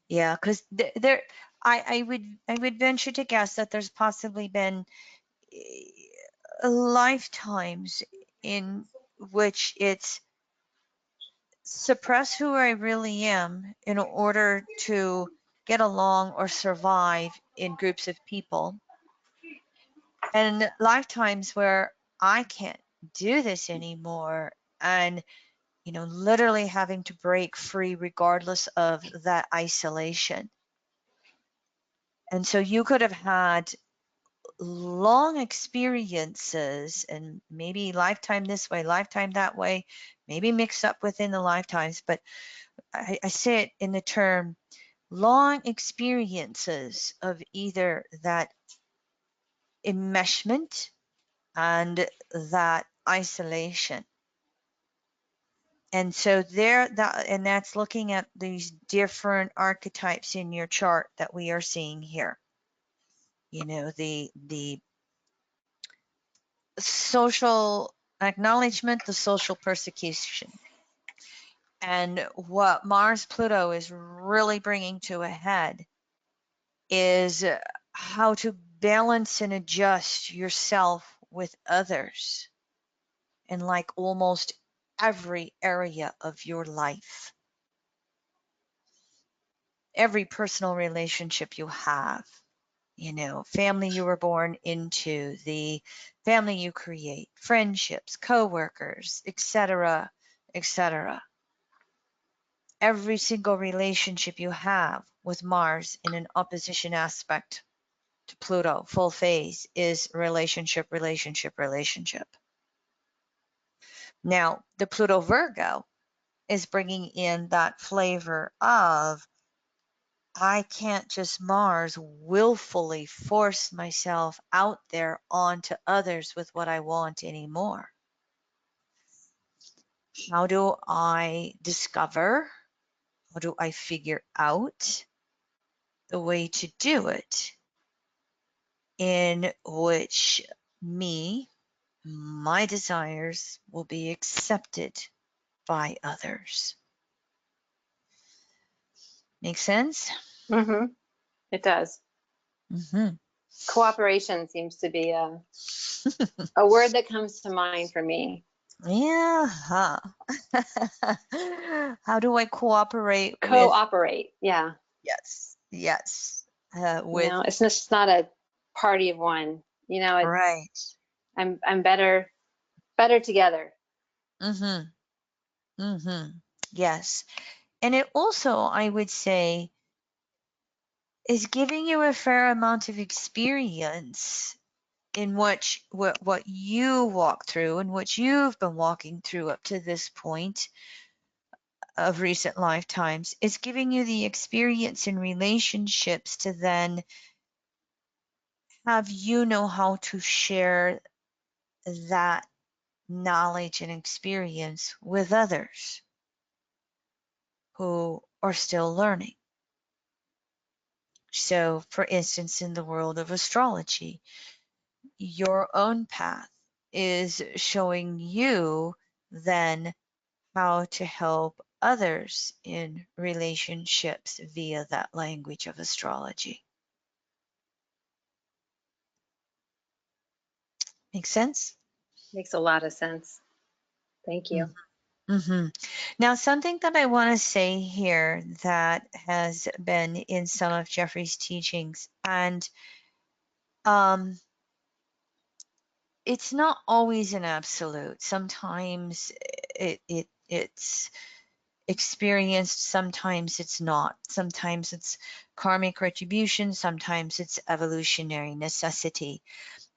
Yeah. Because there, I would venture to guess that there's possibly been lifetimes in which it's suppress who I really am in order to get along or survive in groups of people, and lifetimes where I can't do this anymore, and literally having to break free regardless of that isolation. And so you could have had long experiences and maybe lifetime this way, lifetime that way, maybe mixed up within the lifetimes, but I say it in the term long experiences of either that enmeshment and that isolation. And so that's looking at these different archetypes in your chart that we are seeing here. The social acknowledgement, the social persecution. And what Mars Pluto is really bringing to a head is how to balance and adjust yourself with others in like almost every area of your life, every personal relationship you have, family you were born into, the family you create, friendships, coworkers, etc., etc. Every single relationship you have with Mars in an opposition aspect to Pluto, full phase, is relationship, relationship, relationship. Now, the Pluto Virgo is bringing in that flavor of I can't just Mars willfully force myself out there onto others with what I want anymore. How do I discover? How do I figure out the way to do it in which my desires will be accepted by others? Make sense?
Mm-hmm. It does.
Mm-hmm.
Cooperation seems to be a word that comes to mind for me.
Yeah. Huh. How do I cooperate with?
Cooperate. Yeah.
Yes. Yes. With
It's just not a party of one.
right.
I'm better together.
Mm-hmm. Mm-hmm. Yes. And it also, I would say, is giving you a fair amount of experience in what you walk through and what you've been walking through up to this point of recent lifetimes. It's giving you the experience in relationships to then have know how to share that knowledge and experience with others who are still learning. So, for instance, in the world of astrology, your own path is showing you then how to help others in relationships via that language of astrology. Make sense?
Makes a lot of sense. Thank you.
Mm-hmm. Now, something that I want to say here that has been in some of Jeffrey's teachings, and um, it's not always an absolute. Sometimes it's experienced, sometimes it's not. Sometimes it's karmic retribution, sometimes it's evolutionary necessity.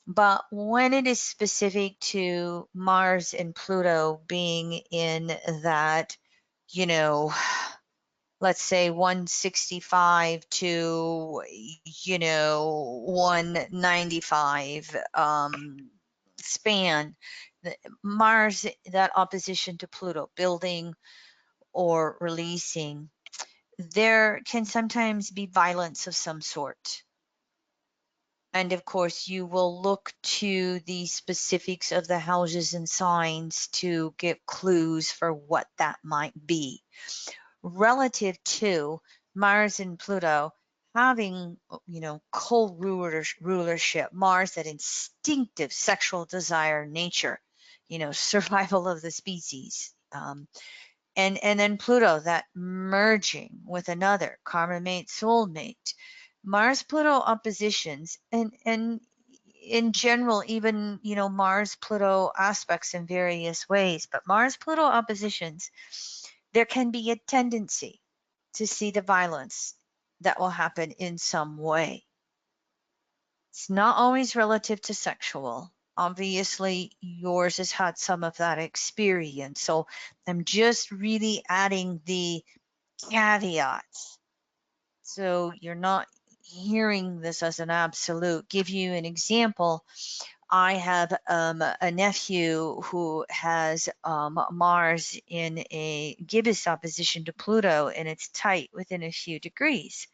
But when it is specific to Mars and Pluto being in that you know, let's say 165 to 195 span. Mars, that opposition to Pluto, building or releasing, there can sometimes be violence of some sort. And of course, you will look to the specifics of the houses and signs to get clues for what that might be. Relative to Mars and Pluto having, co-rulership, Mars, that instinctive sexual desire nature, survival of the species. And then Pluto, that merging with another karma mate, soulmate. Mars Pluto oppositions, and in general, even Mars Pluto aspects in various ways, but Mars Pluto oppositions, there can be a tendency to see the violence that will happen in some way. It's not always relative to sexual. Obviously, yours has had some of that experience. So I'm just really adding the caveats. So you're not hearing this as an absolute. Give you an example. I have a nephew who has Mars in a gibbous opposition to Pluto, and it's tight within a few degrees.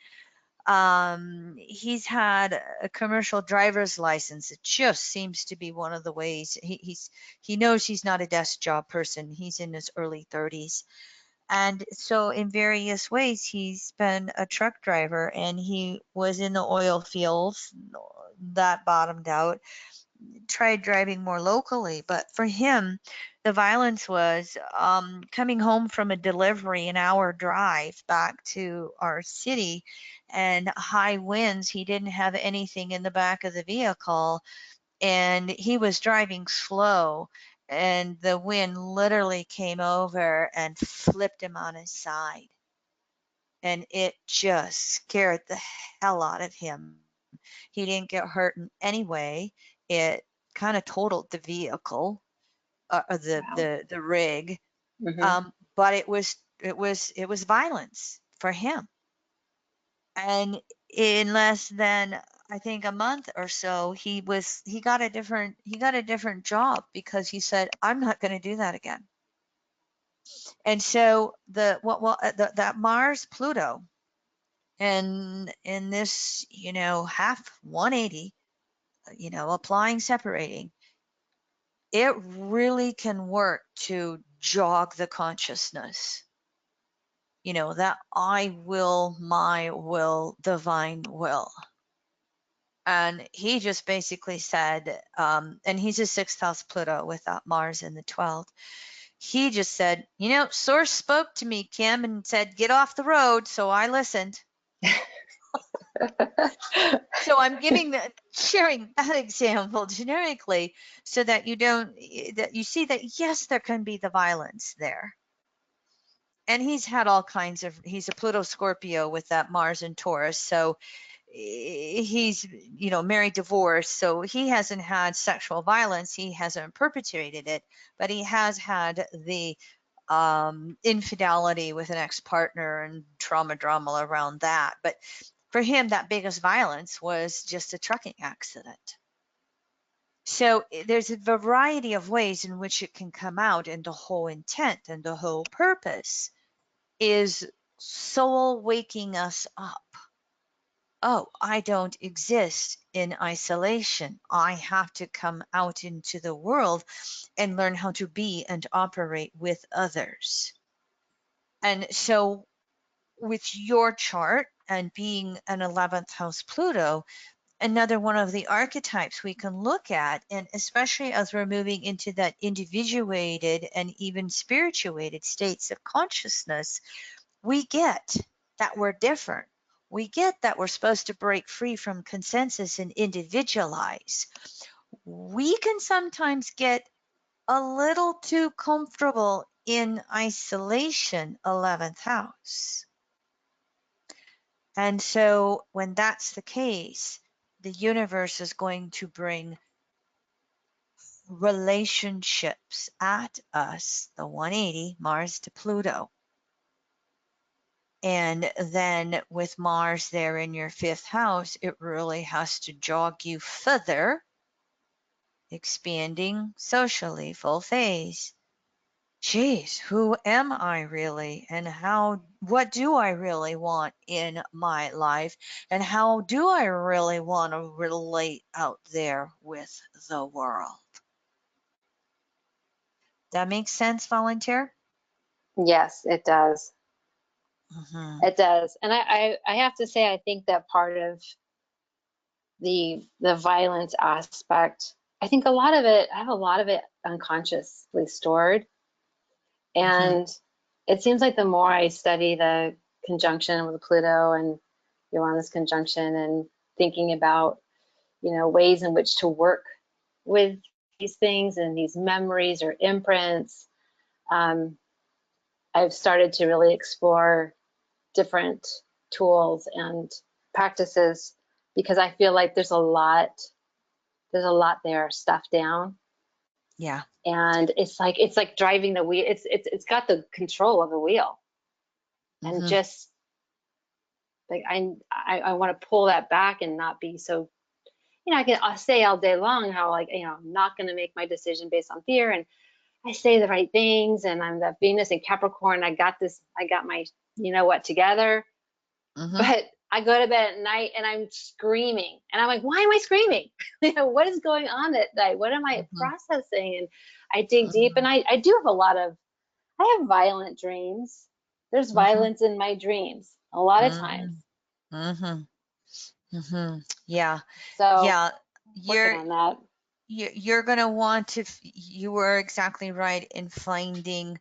He's had a commercial driver's license. It just seems to be one of the ways he knows he's not a desk job person. He's in his early 30s. And so in various ways, he's been a truck driver, and he was in the oil fields that bottomed out, tried driving more locally. But for him, the violence was coming home from a delivery, an hour drive back to our city, and high winds. He didn't have anything in the back of the vehicle, and he was driving slow, and the wind literally came over and flipped him on his side. And it just scared the hell out of him. He didn't get hurt in any way. It kind of totaled the vehicle, or the
Wow.
the rig.
Hmm.
But it was violence for him. And in less than, I think, a month or so, he got a different job, because he said, I'm not going to do that again. And so that Mars Pluto, and in this half 180, applying, separating, it really can work to jog the consciousness, that I will, my will, divine will. And he just basically said, and he's a sixth house Pluto with that Mars in the 12th. He just said, source spoke to me, Kim, and said, get off the road. So I listened. So I'm sharing that example generically, so that you see that, yes, there can be the violence there. And he's a Pluto Scorpio with that Mars and Taurus. So he's married, divorced, so he hasn't had sexual violence, he hasn't perpetrated it, but he has had the infidelity with an ex-partner and trauma drama around that. But for him, that biggest violence was just a trucking accident. So there's a variety of ways in which it can come out, and the whole intent and the whole purpose is soul waking us up. Oh, I don't exist in isolation. I have to come out into the world and learn how to be and operate with others. And so, with your chart and being an 11th house Pluto, another one of the archetypes we can look at, and especially as we're moving into that individuated and even spirituated states of consciousness, we get that we're different. We get that we're supposed to break free from consensus and individualize. We can sometimes get a little too comfortable in isolation, 11th house. And so when that's the case, the universe is going to bring relationships at us, the 180, Mars to Pluto. And then with Mars there in your 5th house, it really has to jog you further, expanding socially, full phase. Geez, who am I really? And what do I really want in my life? And how do I really want to relate out there with the world? That makes sense, volunteer?
Yes, it does.
Mm-hmm.
It does. And I have to say, I think that part of the violence aspect, I think a lot of it, I have a lot of it unconsciously stored.
Mm-hmm.
And it seems like the more I study the conjunction with Pluto and Uranus conjunction and thinking about, ways in which to work with these things and these memories or imprints, um, I've started to really explore different tools and practices because I feel like there's a lot there stuffed down,
Yeah.
and it's like driving the wheel. It's got the control of the wheel, and
Mm-hmm.
just like I want to pull that back and not be so. I'll say all day long how, like, I'm not going to make my decision based on fear, and I say the right things, and I'm that Venus in Capricorn. I got this. I got my what together.
Mm-hmm.
But I go to bed at night and I'm screaming, and I'm like, why am I screaming? What is going on at night? What am I
Mm-hmm.
processing? And I dig deep,
Mm-hmm.
and I do have I have violent dreams. There's
Mm-hmm.
violence in my dreams a lot of times.
Mm-hmm. Mm-hmm. Mm-hmm. Yeah.
So
Yeah.
working
You're
on that.
you're gonna want to. You were exactly right in finding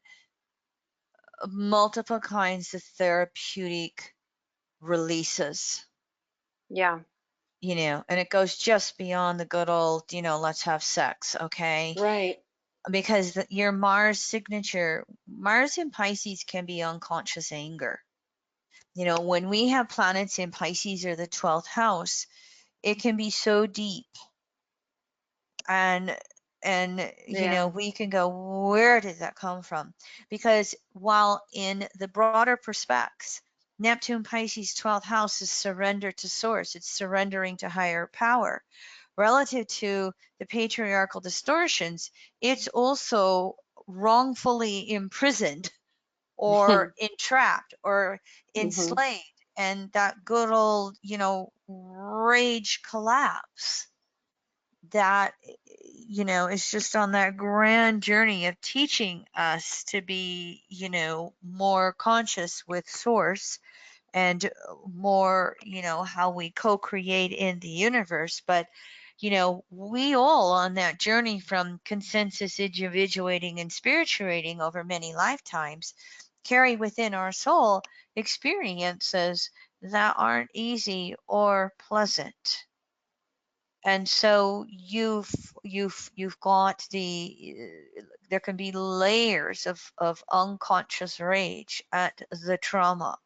multiple kinds of therapeutic releases,
Yeah.
and it goes just beyond the good old, let's have sex, okay?
Right.
Because your Mars signature, Mars in Pisces can be unconscious anger. When we have planets in Pisces or the 12th house, it can be so deep, and
Yeah.
we can go, where did that come from? Because while in the broader perspectives, Neptune Pisces 12th house is surrender to source, it's surrendering to higher power. Relative to the patriarchal distortions, it's also wrongfully imprisoned or entrapped or
Hmm.
enslaved, and that good old rage collapse that is just on that grand journey of teaching us to be more conscious with source, and more how we co-create in the universe. But we all on that journey from consensus individuating and spirituating over many lifetimes carry within our soul experiences that aren't easy or pleasant. And so you've got there can be layers of unconscious rage at the trauma,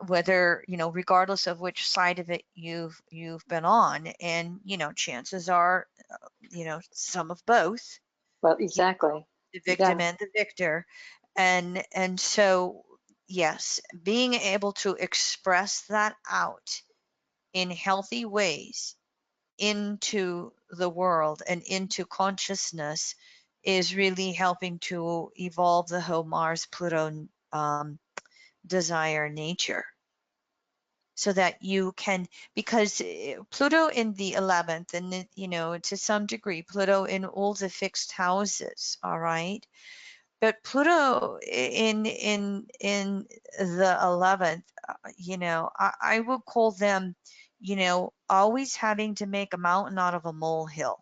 whether regardless of which side of it you've been on. And chances are some of both,
Well,
you
exactly.
the victim
Yeah.
and the victor. And so, yes, being able to express that out in healthy ways into the world and into consciousness is really helping to evolve the whole Mars Pluto desire nature, so that you can, because Pluto in the 11th, and to some degree Pluto in all the fixed houses, all right, but Pluto in the 11th, I would call them always having to make a mountain out of a molehill.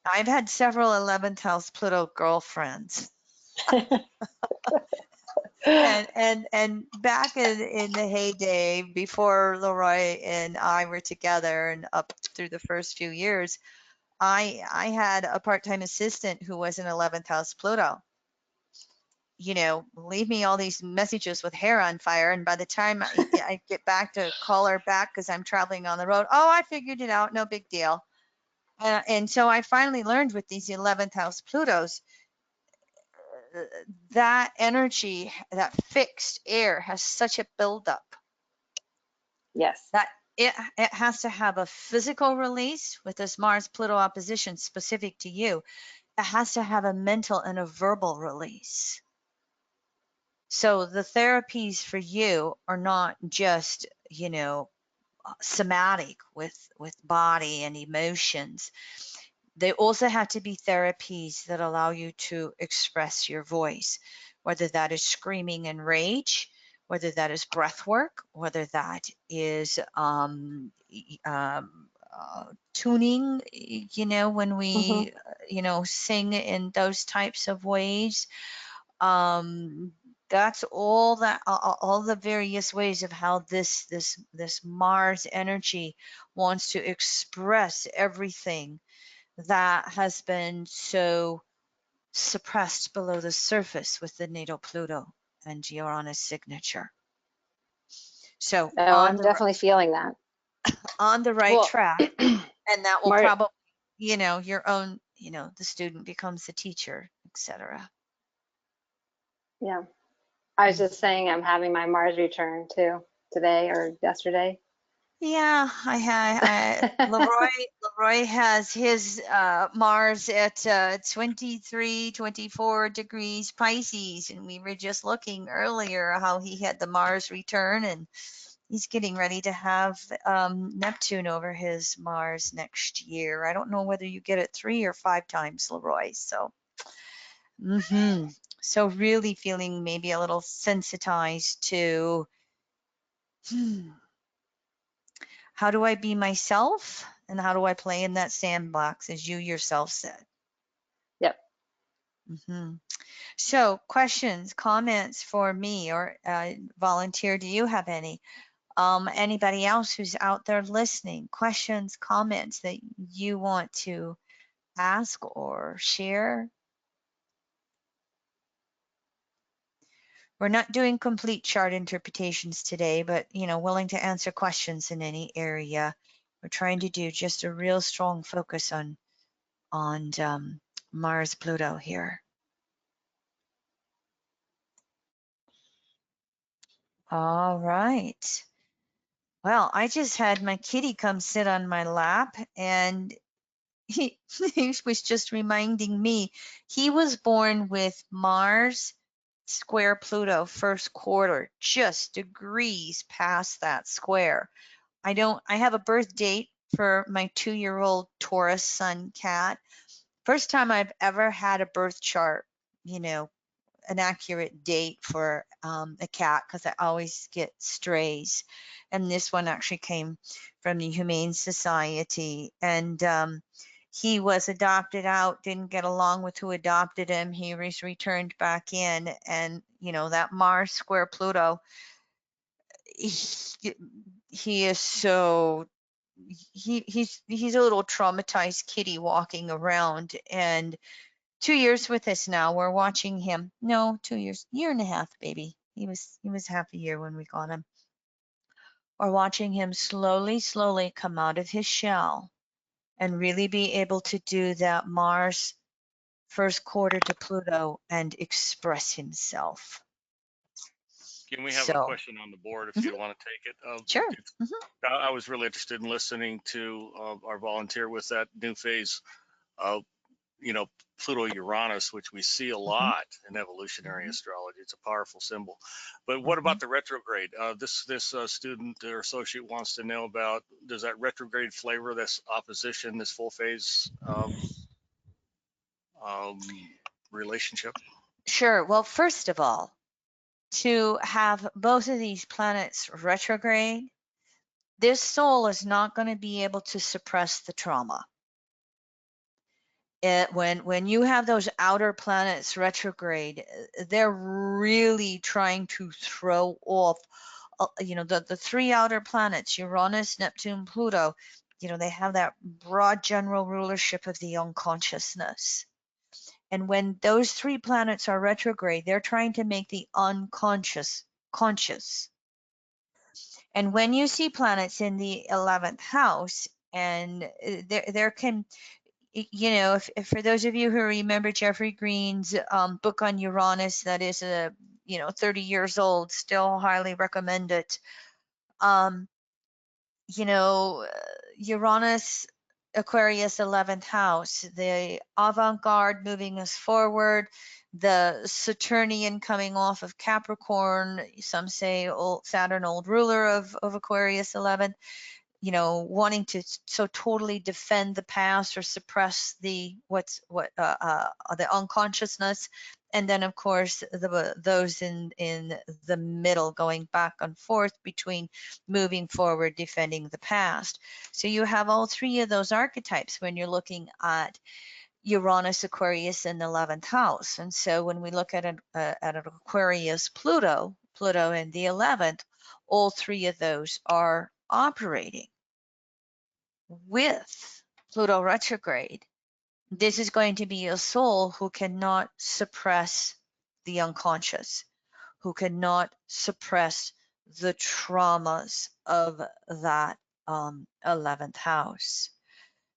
I've had several 11th house Pluto girlfriends. And back in the heyday before Leroy and I were together, and up through the first few years, I had a part-time assistant who was an 11th house Pluto. Leave me all these messages with hair on fire, and by the time I get back to call her back because I'm traveling on the road, oh, I figured it out, no big deal. And so I finally learned with these 11th house Plutos, that energy, that fixed air has such a buildup
Yes.
that it has to have a physical release with this Mars Pluto opposition specific to you. It has to have a mental and a verbal release. So the therapies for you are not just, somatic with body and emotions. They also have to be therapies that allow you to express your voice, whether that is screaming in rage, whether that is breath work, whether that is tuning, when
Hmm.
we, sing in those types of ways. Um, that's all the various ways of how this Mars energy wants to express everything that has been so suppressed below the surface with the natal Pluto and Uranus signature. So
Oh, I'm definitely feeling that.
on the right
Well,
track, and that will
Mar
probably, your own, the student becomes the teacher, etc.
yeah, I was just saying I'm having my Mars return too today or yesterday.
Yeah, Leroy has his Mars at 23, 24 degrees Pisces, and we were just looking earlier how he had the Mars return, and he's getting ready to have Neptune over his Mars next year. I don't know whether you get it 3 or 5 times, Leroy. So, so really feeling maybe a little sensitized to. How do I be myself? And how do I play in that sandbox, as you yourself said?
Yep.
hmm So, questions, comments for me, or volunteer? Do you have any? Anybody else who's out there listening? Questions, comments that you want to ask or share? We're not doing complete chart interpretations today, but willing to answer questions in any area. We're trying to do just a real strong focus on Mars Pluto here. All right. Well, I just had my kitty come sit on my lap, and he was just reminding me he was born with Mars square Pluto first quarter, just degrees past that square. I have a birth date for my 2-year-old Taurus sun cat. First time I've ever had a birth chart, you know, an accurate date for a cat, because I always get strays. And this one actually came from the Humane Society. And he was adopted out, didn't get along with who adopted him. He was returned back in. And, that Mars square Pluto, he, he is so. He's a little traumatized kitty walking around, and 2 years with us now. We're watching him. No, 2 years, year and a half, baby. He was half a year when we got him. We're watching him slowly come out of his shell and really be able to do that Mars first quarter to Pluto and express himself.
Can we have a
So,
question on the board if
mhm,
you want to take it?
sure.
I was really interested in listening to our volunteer with that new phase, uh, you know, Pluto Uranus, which we see a
Mhm,
lot in evolutionary
mhm,
astrology. It's a powerful symbol. But what
mhm.
about the retrograde? This student or associate wants to know about, does that retrograde flavor this opposition, this full phase relationship?
Sure. Well, first of all, to have both of these planets retrograde, this soul is not going to be able to suppress the trauma. When you have those outer planets retrograde, they're really trying to throw off, the 3 outer planets, Uranus, Neptune, Pluto. They have that broad general rulership of the unconsciousness. And when those 3 planets are retrograde, they're trying to make the unconscious conscious. And when you see planets in the 11th house, and there can you know, if for those of you who remember Jeffrey Green's book on Uranus, that is 30 years old, still highly recommend it. Um, you know, Uranus, Aquarius, 11th house, the avant-garde moving us forward, the Saturnian coming off of Capricorn, some say old Saturn, old ruler of Aquarius 11th, you know, wanting to so totally defend the past or suppress the the unconsciousness, and then of course those in the middle going back and forth between moving forward, defending the past. So you have all three of those archetypes when you're looking at Uranus, Aquarius, and 11th house. And so when we look at an Aquarius Pluto in the 11th, all three of those are operating with Pluto retrograde. This is going to be a soul who cannot suppress the unconscious, who cannot suppress the traumas of that 11th house.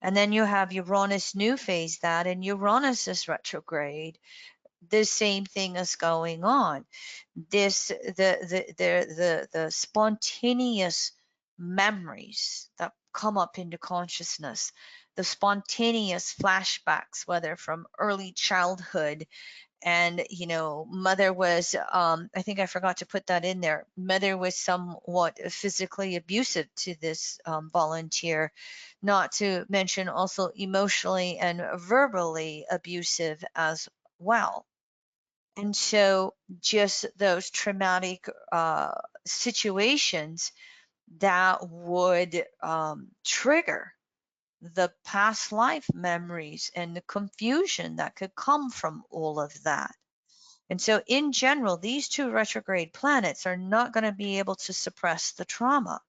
And then you have Uranus new phase that, and Uranus is retrograde. The same thing is going on. The spontaneous memories that come up into consciousness, the spontaneous flashbacks, whether from early childhood, and mother was I think I forgot to put that in there, mother was somewhat physically abusive to this volunteer, not to mention also emotionally and verbally abusive as well. And so just those traumatic situations that would trigger the past life memories and the confusion that could come from all of that. And so in general, these two retrograde planets are not going to be able to suppress the trauma.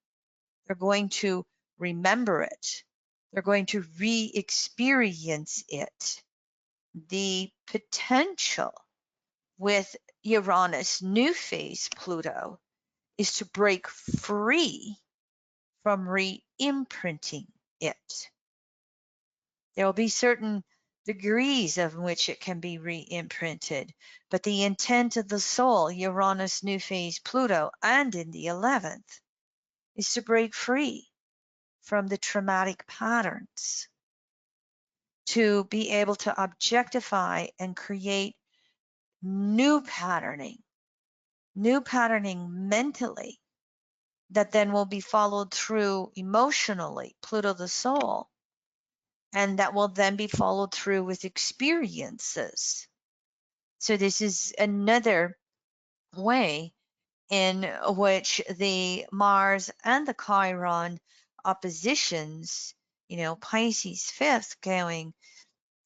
They're going to remember it. They're going to re-experience it. The potential with Uranus new phase Pluto is to break free from re-imprinting it. There will be certain degrees of which it can be re-imprinted, but the intent of the soul, Uranus new phase Pluto, and in the 11th, is to break free from the traumatic patterns, to be able to objectify and create new patterning mentally, that then will be followed through emotionally, Pluto the soul, and that will then be followed through with experiences. So this is another way in which the Mars and the Chiron oppositions, Pisces fifth going,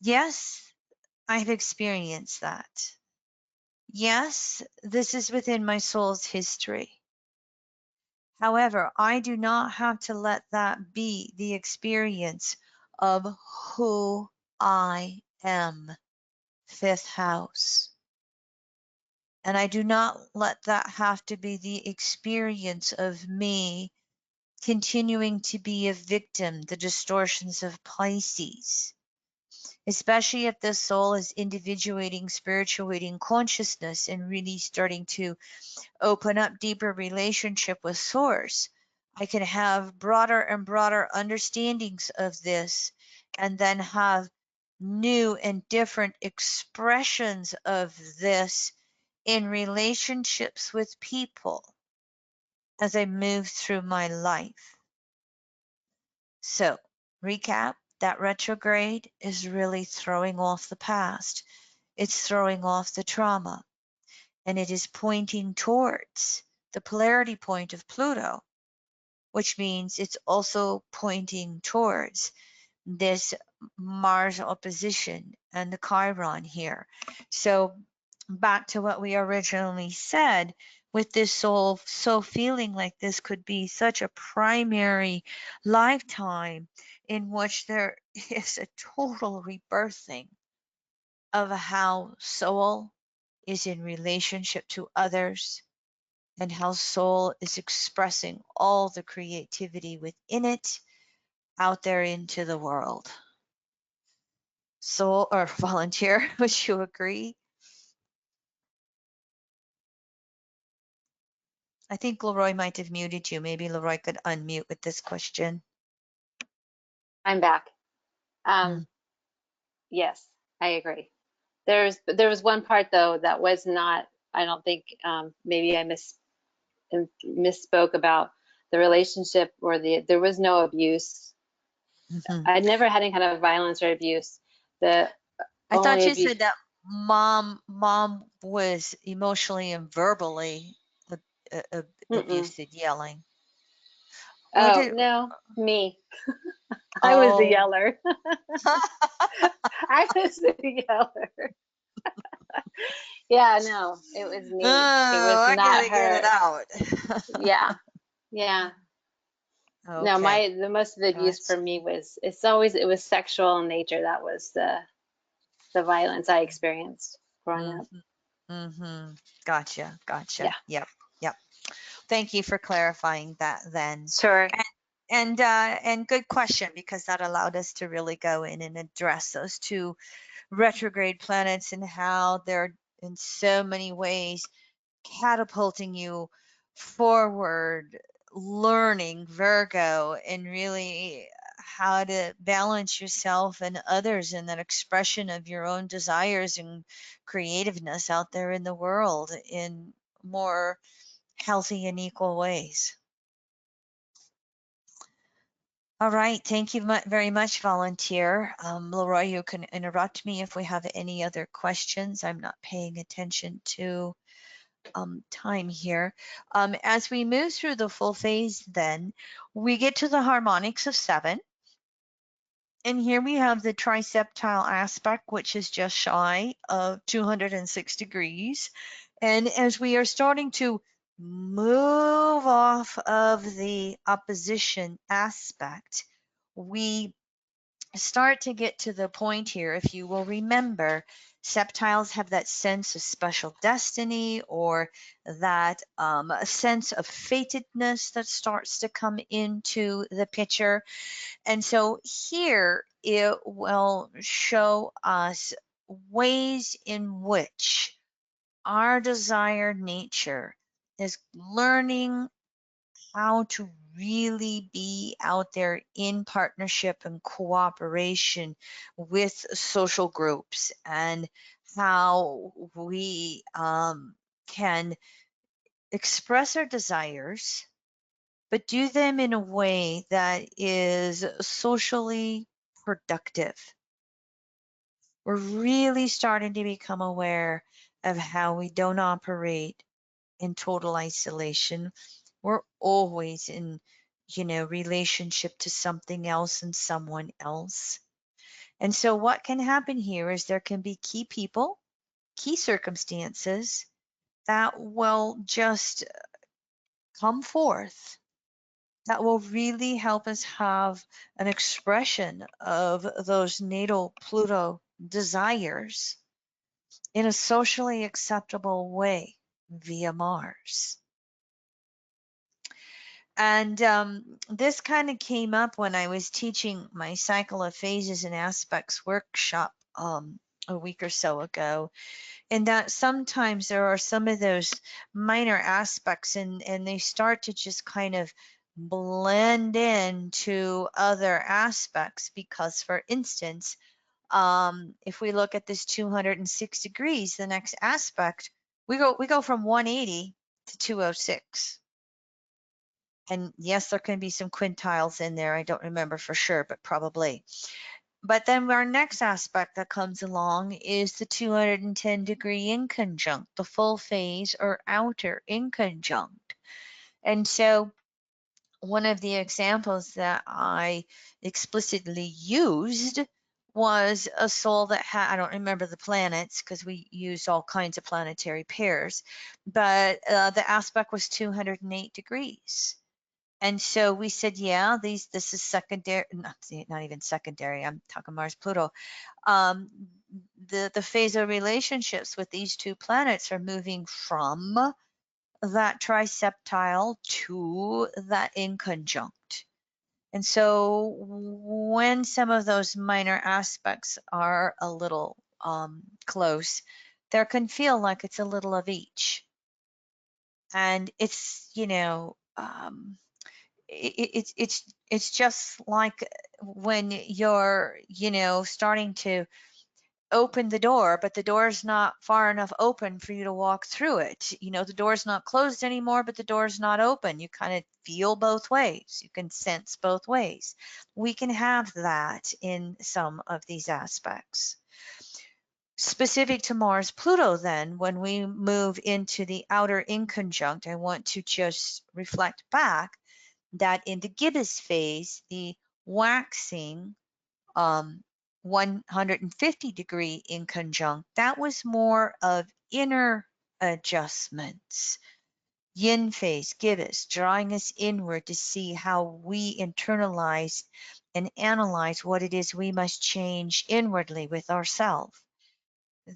yes, I've experienced that. Yes, this is within my soul's history. However, I do not have to let that be the experience of who I am, fifth house. And I do not let that have to be the experience of me continuing to be a victim, the distortions of Pisces. Especially if the soul is individuating, spirituating consciousness and really starting to open up deeper relationship with source, I can have broader and broader understandings of this, and then have new and different expressions of this in relationships with people as I move through my life. So, recap, that retrograde is really throwing off the past. It's throwing off the trauma, and it is pointing towards the polarity point of Pluto, which means it's also pointing towards this Mars opposition and the Chiron here. So back to what we originally said, with this soul so feeling like this could be such a primary lifetime in which there is a total rebirthing of how soul is in relationship to others, and how soul is expressing all the creativity within it out there into the world. Soul or volunteer, would you agree? I think Leroy might have muted you. Maybe Leroy could unmute with this question.
I'm back.
Mm.
Yes, I agree. There was one part though that was not, I don't think, maybe I misspoke about the relationship, or there was no abuse.
Mhm.
I never had any kind of violence or abuse. The
I thought
only
you
abuse,
said that mom was emotionally and verbally
mm-mm.
abusive, yelling. What
Oh
did?
no, me. I was the
Oh.
yeller. I was the yeller. Yeah, no, it was me. It was
Oh, I
not
gotta get it
her.
out.
Yeah, yeah. No,
Okay,
the most of the abuse for
gotcha.
me was, it was sexual in nature. That was the violence I experienced growing up.
Mm-hmm. Mm-hmm. Gotcha.
Yeah,
Gotcha. Yep. Yep. Thank you for clarifying that then.
sure.
And good question, because that allowed us to really go in and address those two retrograde planets and how they're in so many ways catapulting you forward, learning Virgo, and really how to balance yourself and others in that expression of your own desires and creativeness out there in the world in more healthy and equal ways. All right. Thank you very much, volunteer. Leroy, you can interrupt me if we have any other questions. I'm not paying attention to time here. As we move through the full phase, then we get to the harmonics of 7. And here we have the triseptile aspect, which is just shy of 206 degrees. And as we are starting to move off of the opposition aspect, we start to get to the point here. If you will remember, septiles have that sense of special destiny, or that a sense of fatedness that starts to come into the picture. And so here it will show us ways in which our desired nature is learning how to really be out there in partnership and cooperation with social groups, and how we can express our desires, but do them in a way that is socially productive. We're really starting to become aware of how we don't operate in total isolation. We're always in, relationship to something else and someone else. And so what can happen here is there can be key people, key circumstances that will just come forth, that will really help us have an expression of those natal Pluto desires in a socially acceptable way via Mars. And this kind of came up when I was teaching my Cycle of Phases and Aspects workshop a week or so ago, and that sometimes there are some of those minor aspects, and they start to just kind of blend into other aspects. Because, for instance, if we look at this 206 degrees, the next aspect, we go from 180 to 206. And yes, there can be some quintiles in there. I don't remember for sure, but probably. But then our next aspect that comes along is the 210-degree inconjunct, the full phase or outer inconjunct. And so one of the examples that I explicitly used was a soul that had, I don't remember the planets because we use all kinds of planetary pairs, but the aspect was 208 degrees. And so we said, yeah, this is secondary, not even secondary. I'm talking Mars, Pluto. The phase of relationships with these two planets are moving from that triseptile to that inconjunct. And so when some of those minor aspects are a little close, there can feel like it's a little of each. And it's, it's just like when you're, starting to open the door, but the door's not far enough open for you to walk through it. The door's not closed anymore, but the door's not open. You kind of feel both ways. You can sense both ways. We can have that in some of these aspects. Specific to Mars Pluto, then, when we move into the outer inconjunct, I want to just reflect back that in the gibbous phase, the waxing 150-degree inconjunct, that was more of inner adjustments. Yin phase, gibbous, drawing us inward to see how we internalize and analyze what it is we must change inwardly with ourselves.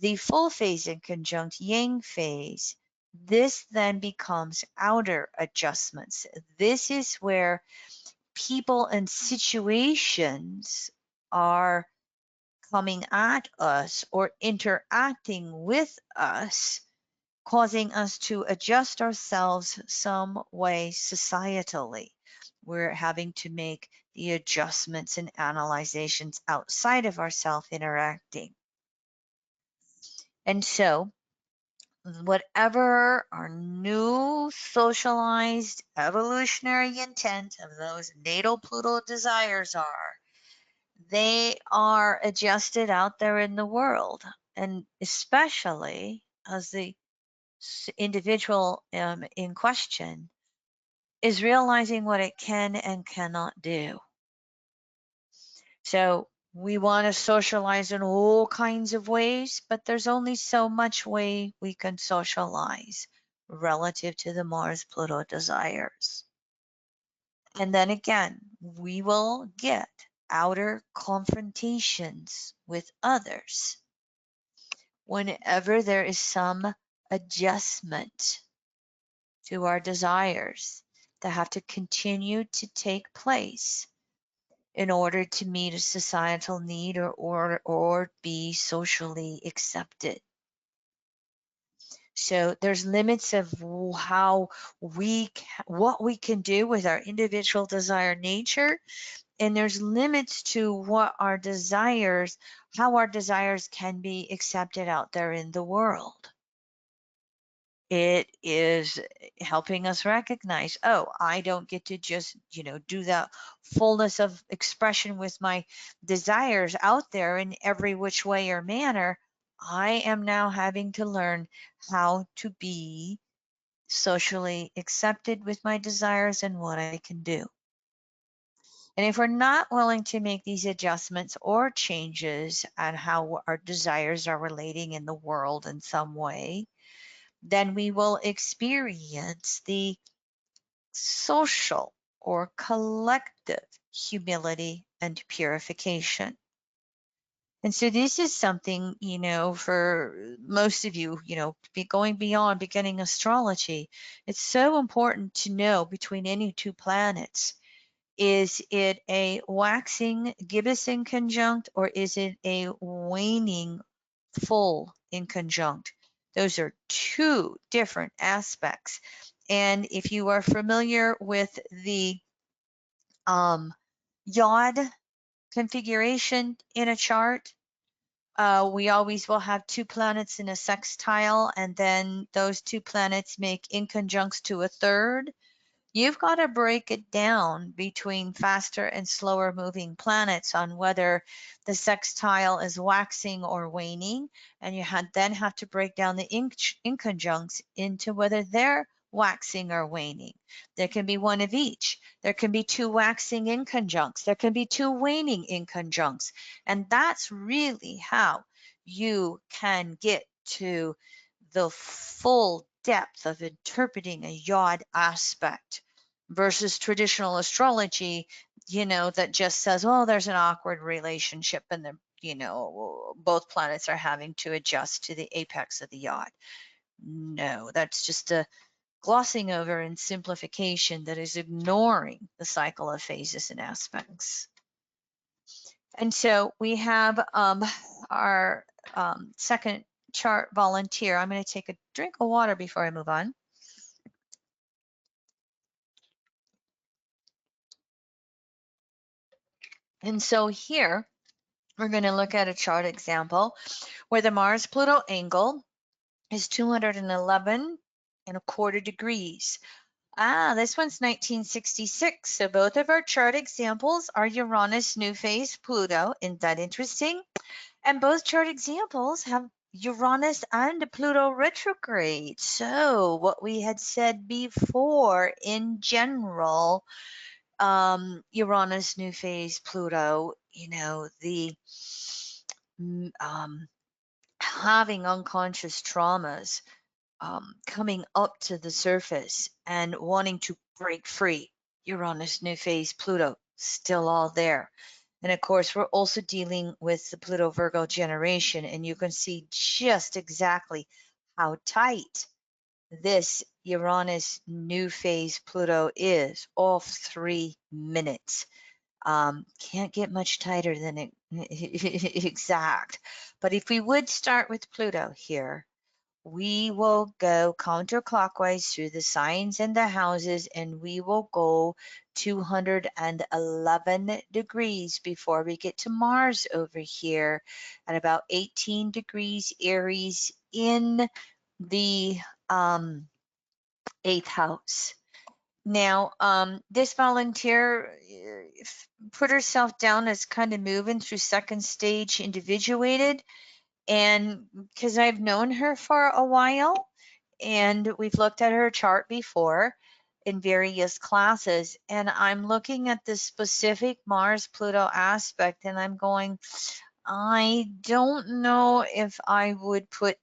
The full phase inconjunct, yang phase, this then becomes outer adjustments. This is where people and situations are coming at us or interacting with us, causing us to adjust ourselves some way societally. We're having to make the adjustments and analyzations outside of ourself interacting. And so, whatever our new socialized evolutionary intent of those natal Pluto desires are, they are adjusted out there in the world. And especially as the individual in question is realizing what it can and cannot do. So we want to socialize in all kinds of ways, but there's only so much way we can socialize relative to the Mars Pluto desires. And then again, we will get outer confrontations with others whenever there is some adjustment to our desires that have to continue to take place in order to meet a societal need or be socially accepted. So there's limits of how what we can do with our individual desire nature, and there's limits to what our desires, how our desires can be accepted out there in the world. It is helping us recognize, oh, I don't get to just, do that fullness of expression with my desires out there in every which way or manner. I am now having to learn how to be socially accepted with my desires and what I can do. And if we're not willing to make these adjustments or changes on how our desires are relating in the world in some way, then we will experience the social or collective humility and purification. And so this is something, for most of you, going beyond beginning astrology, it's so important to know between any two planets. Is it a waxing gibbous inconjunct, or is it a waning full inconjunct? Those are two different aspects. And if you are familiar with the yod configuration in a chart, we always will have two planets in a sextile, and then those two planets make inconjuncts to a third. You've got to break it down between faster and slower moving planets on whether the sextile is waxing or waning, and you then have to break down the inconjuncts into whether they're waxing or waning. There can be one of each. There can be two waxing inconjuncts. There can be two waning inconjuncts. And that's really how you can get to the full depth of interpreting a yod aspect versus traditional astrology, that just says, well, there's an awkward relationship and both planets are having to adjust to the apex of the yod. No, that's just a glossing over in simplification that is ignoring the cycle of phases and aspects. And so we have our second chart volunteer. I'm going to take a drink of water before I move on. And so here we're going to look at a chart example where the Mars-Pluto angle is 211.25 degrees. This one's 1966. So both of our chart examples are Uranus new phase Pluto. Isn't that interesting? And both chart examples have Uranus and Pluto retrograde. So what we had said before in general, Uranus new phase Pluto, the having unconscious traumas coming up to the surface and wanting to break free. Uranus new phase Pluto still all there. And of course, we're also dealing with the Pluto Virgo generation, and you can see just exactly how tight this Uranus new phase Pluto is, all 3 minutes. Can't get much tighter than it, exact. But if we would start with Pluto here, we will go counterclockwise through the signs and the houses, and we will go 211 degrees before we get to Mars over here at about 18 degrees Aries in the 8th house. Now, this volunteer put herself down as kind of moving through second stage individuated, and because I've known her for a while, and we've looked at her chart before in various classes, and I'm looking at this specific Mars Pluto aspect, and I'm going, I don't know if I would put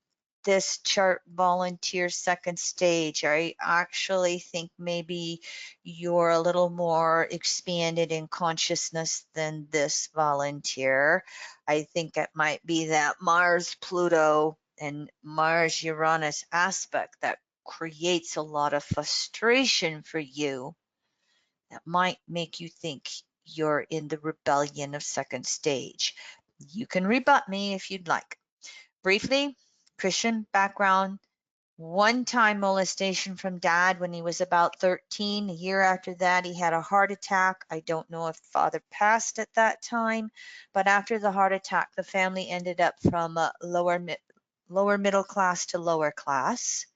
this chart volunteer second stage. I actually think maybe you're a little more expanded in consciousness than this volunteer. I think it might be that Mars Pluto and Mars Uranus aspect that creates a lot of frustration for you that might make you think you're in the rebellion of second stage. You can rebut me if you'd like. Briefly, Christian background, one-time molestation from dad when he was about 13. A year after that, he had a heart attack. I don't know if father passed at that time, but after the heart attack, the family ended up from lower middle class to lower class.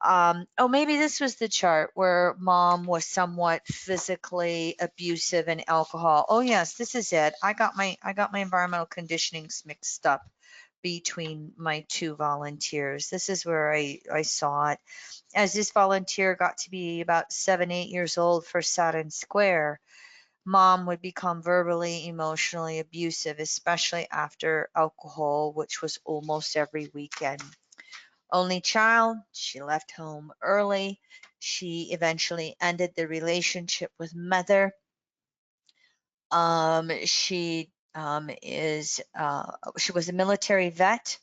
Oh, maybe this was the chart where mom was somewhat physically abusive and alcohol. Oh yes, this is it. I got my environmental conditionings mixed up between my two volunteers. This is where I saw it. As this volunteer got to be about 7, 8 years old for Saturn Square, mom would become verbally, emotionally abusive, especially after alcohol, which was almost every weekend. Only child, she left home early. She eventually ended the relationship with mother. She was a military vet.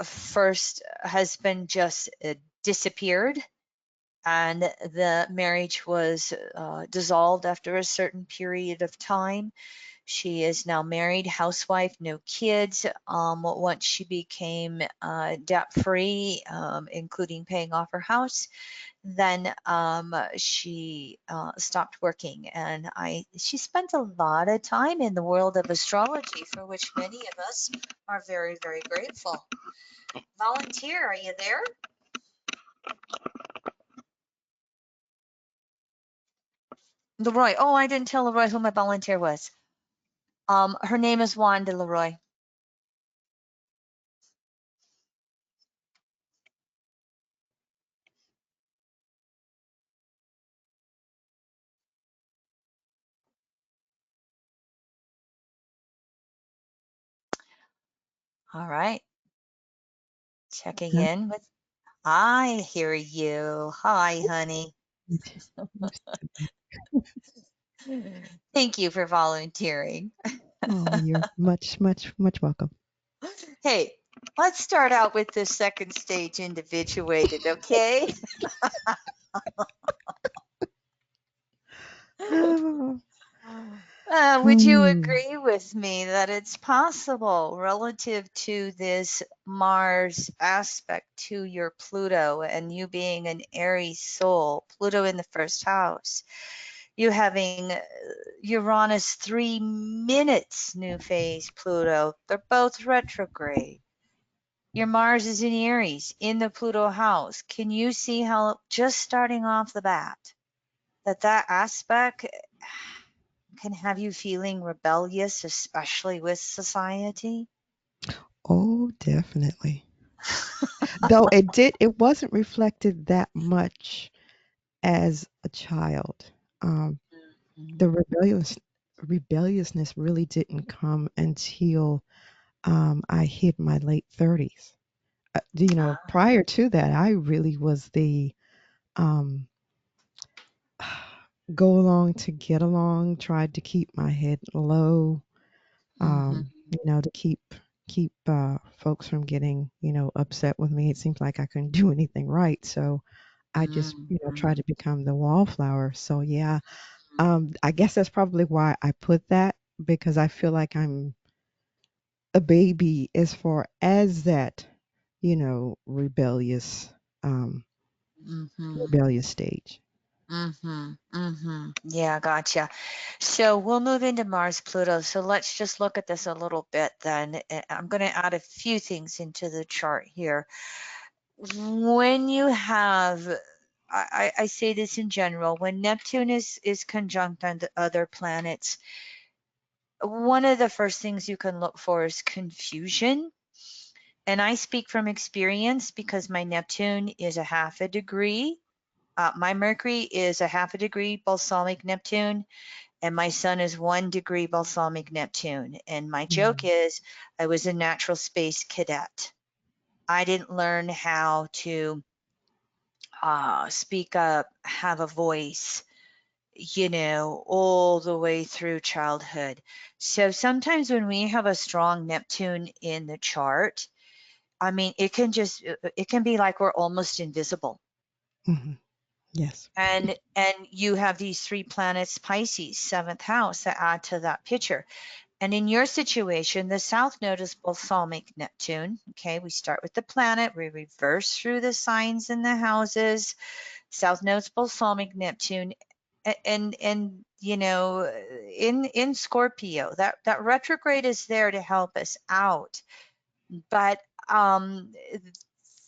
First husband just disappeared, and the marriage was dissolved after a certain period of time. She is now married, housewife, no kids. Once she became debt free, including paying off her house, then she stopped working, and she spent a lot of time in the world of astrology, for which many of us are very, very grateful. Volunteer, are you there? Leroy. Oh, I didn't tell Leroy who my volunteer was. Her name is Wanda Leroy. All right. Checking
Huh?
in with. I hear you. Hi, honey. Thank you for volunteering.
Oh, you're much, much, much welcome.
Hey, Let's start out with the second stage individuated, okay?
Oh,
Would you
hmm.
agree with me that it's possible relative to this Mars aspect to your Pluto and you being an Aries soul, Pluto in the first house, you having Uranus 3 minutes new phase Pluto, they're both retrograde. Your Mars is in Aries in the Pluto house. Can you see how just starting off the bat that aspect can have you feeling rebellious, especially with society?
Oh, definitely. Though it wasn't reflected that much as a child. Um, the rebelliousness really didn't come until I hit my late 30s. Prior to that, I really was the um, go along to get along, tried to keep my head low,
Mm-hmm.
to keep folks from getting, upset with me. It seems like I couldn't do anything right, so I just,
Mm-hmm.
tried to become the wallflower. So yeah, I guess that's probably why I put that because I feel like I'm a baby as far as that, um,
Mm-hmm.
rebellious stage.
Mm-hmm. Mm-hmm. Yeah, gotcha. So we'll move into Mars Pluto. So let's just look at this a little bit then. I'm going to add a few things into the chart here. When you have, I say this in general, when Neptune is conjunct on the other planets, one of the first things you can look for is confusion. And I speak from experience because my Neptune is a half a degree. My Mercury is a half a degree balsamic Neptune, and my Sun is 1 degree balsamic Neptune. And my joke
Mhm.
is I was a natural space cadet. I didn't learn how to speak up, have a voice, all the way through childhood. So sometimes when we have a strong Neptune in the chart, I mean, it can be like we're almost invisible.
Mhm. Yes.
And you have these 3 planets, Pisces, 7th house, that add to that picture. And in your situation, the South Node is balsamic Neptune. Okay, we start with the planet, we reverse through the signs and the houses. South Node's balsamic Neptune, and in Scorpio, that retrograde is there to help us out. But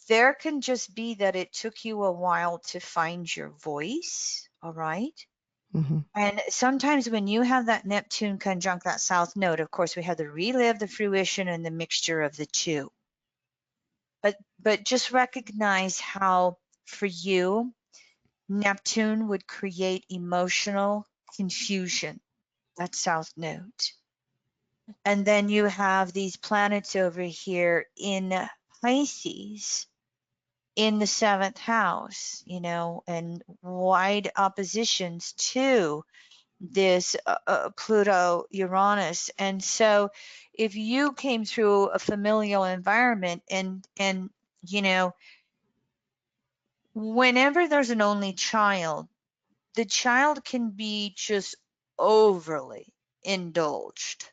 there can just be that it took you a while to find your voice. All right.
Mhm.
And sometimes when you have that Neptune conjunct that South Node, of course, we have the relive, the fruition, and the mixture of the two. But just recognize how for you, Neptune would create emotional confusion. That South Node. And then you have these planets over here in Pisces in the 7th house, and wide oppositions to this Pluto Uranus. And so if you came through a familial environment and you know whenever there's an only child, the child can be just overly indulged.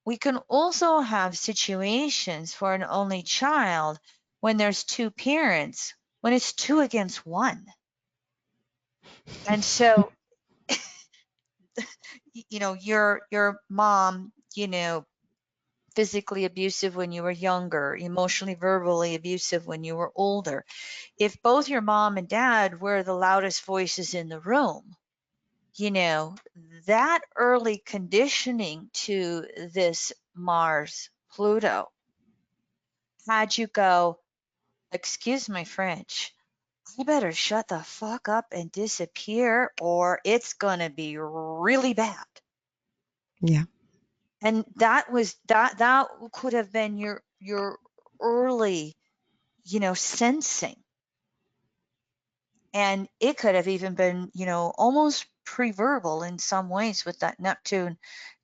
We can also have situations for an only child when there's 2 parents, when it's 2 against 1. And so, your mom, physically abusive when you were younger, emotionally, verbally abusive when you were older. If both your mom and dad were the loudest voices in the room, you know, that early conditioning to this Mars Pluto had you go, excuse my French, I better shut the fuck up and disappear or it's gonna be really bad.
Yeah.
And that could have been your early, sensing. And it could have even been, almost pre-verbal in some ways with that Neptune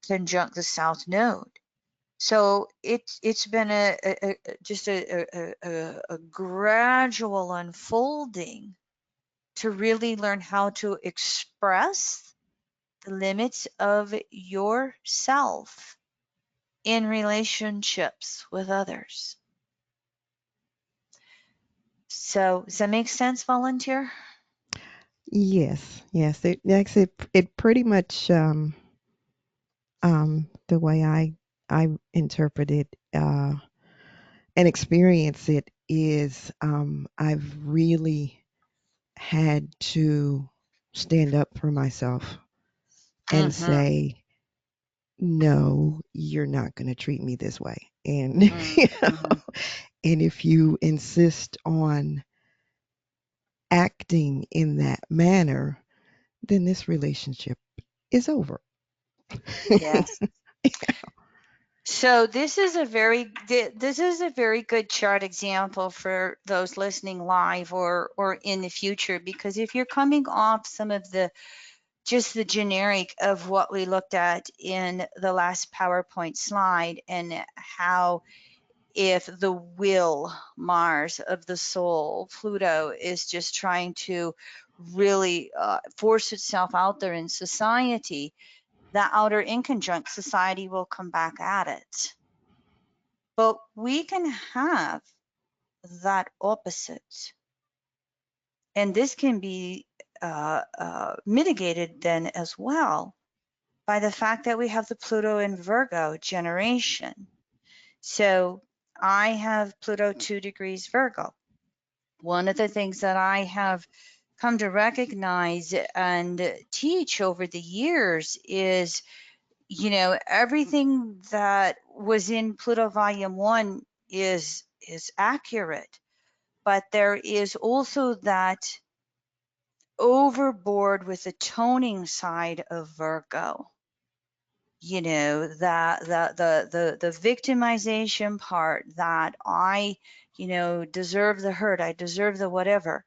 conjunct the South Node. So it's been just a gradual unfolding to really learn how to express the limits of yourself in relationships with others. So does that make sense, volunteer?
Yes, yes. It pretty much the way I interpret it and experience it is I've really had to stand up for myself and
Mm-hmm.
say, no, you're not going to treat me this way. And you know,
Mm-hmm.
and if you insist on acting in that manner, then this relationship is over.
Yes. So this is a very good chart example for those listening live or in the future, because if you're coming off some of the just the generic of what we looked at in the last PowerPoint slide, and how if the will Mars of the soul, Pluto, is just trying to really force itself out there in society, the outer inconjunct society will come back at it. But we can have that opposite. And this can be mitigated then as well by the fact that we have the Pluto in Virgo generation. So I have Pluto 2 degrees Virgo. One of the things that I have come to recognize and teach over the years is, you know, everything that was in Pluto Volume 1 is accurate, but there is also that overboard with the toning side of Virgo. You know, that the victimization part, that I, you know, deserve the hurt, I deserve the whatever.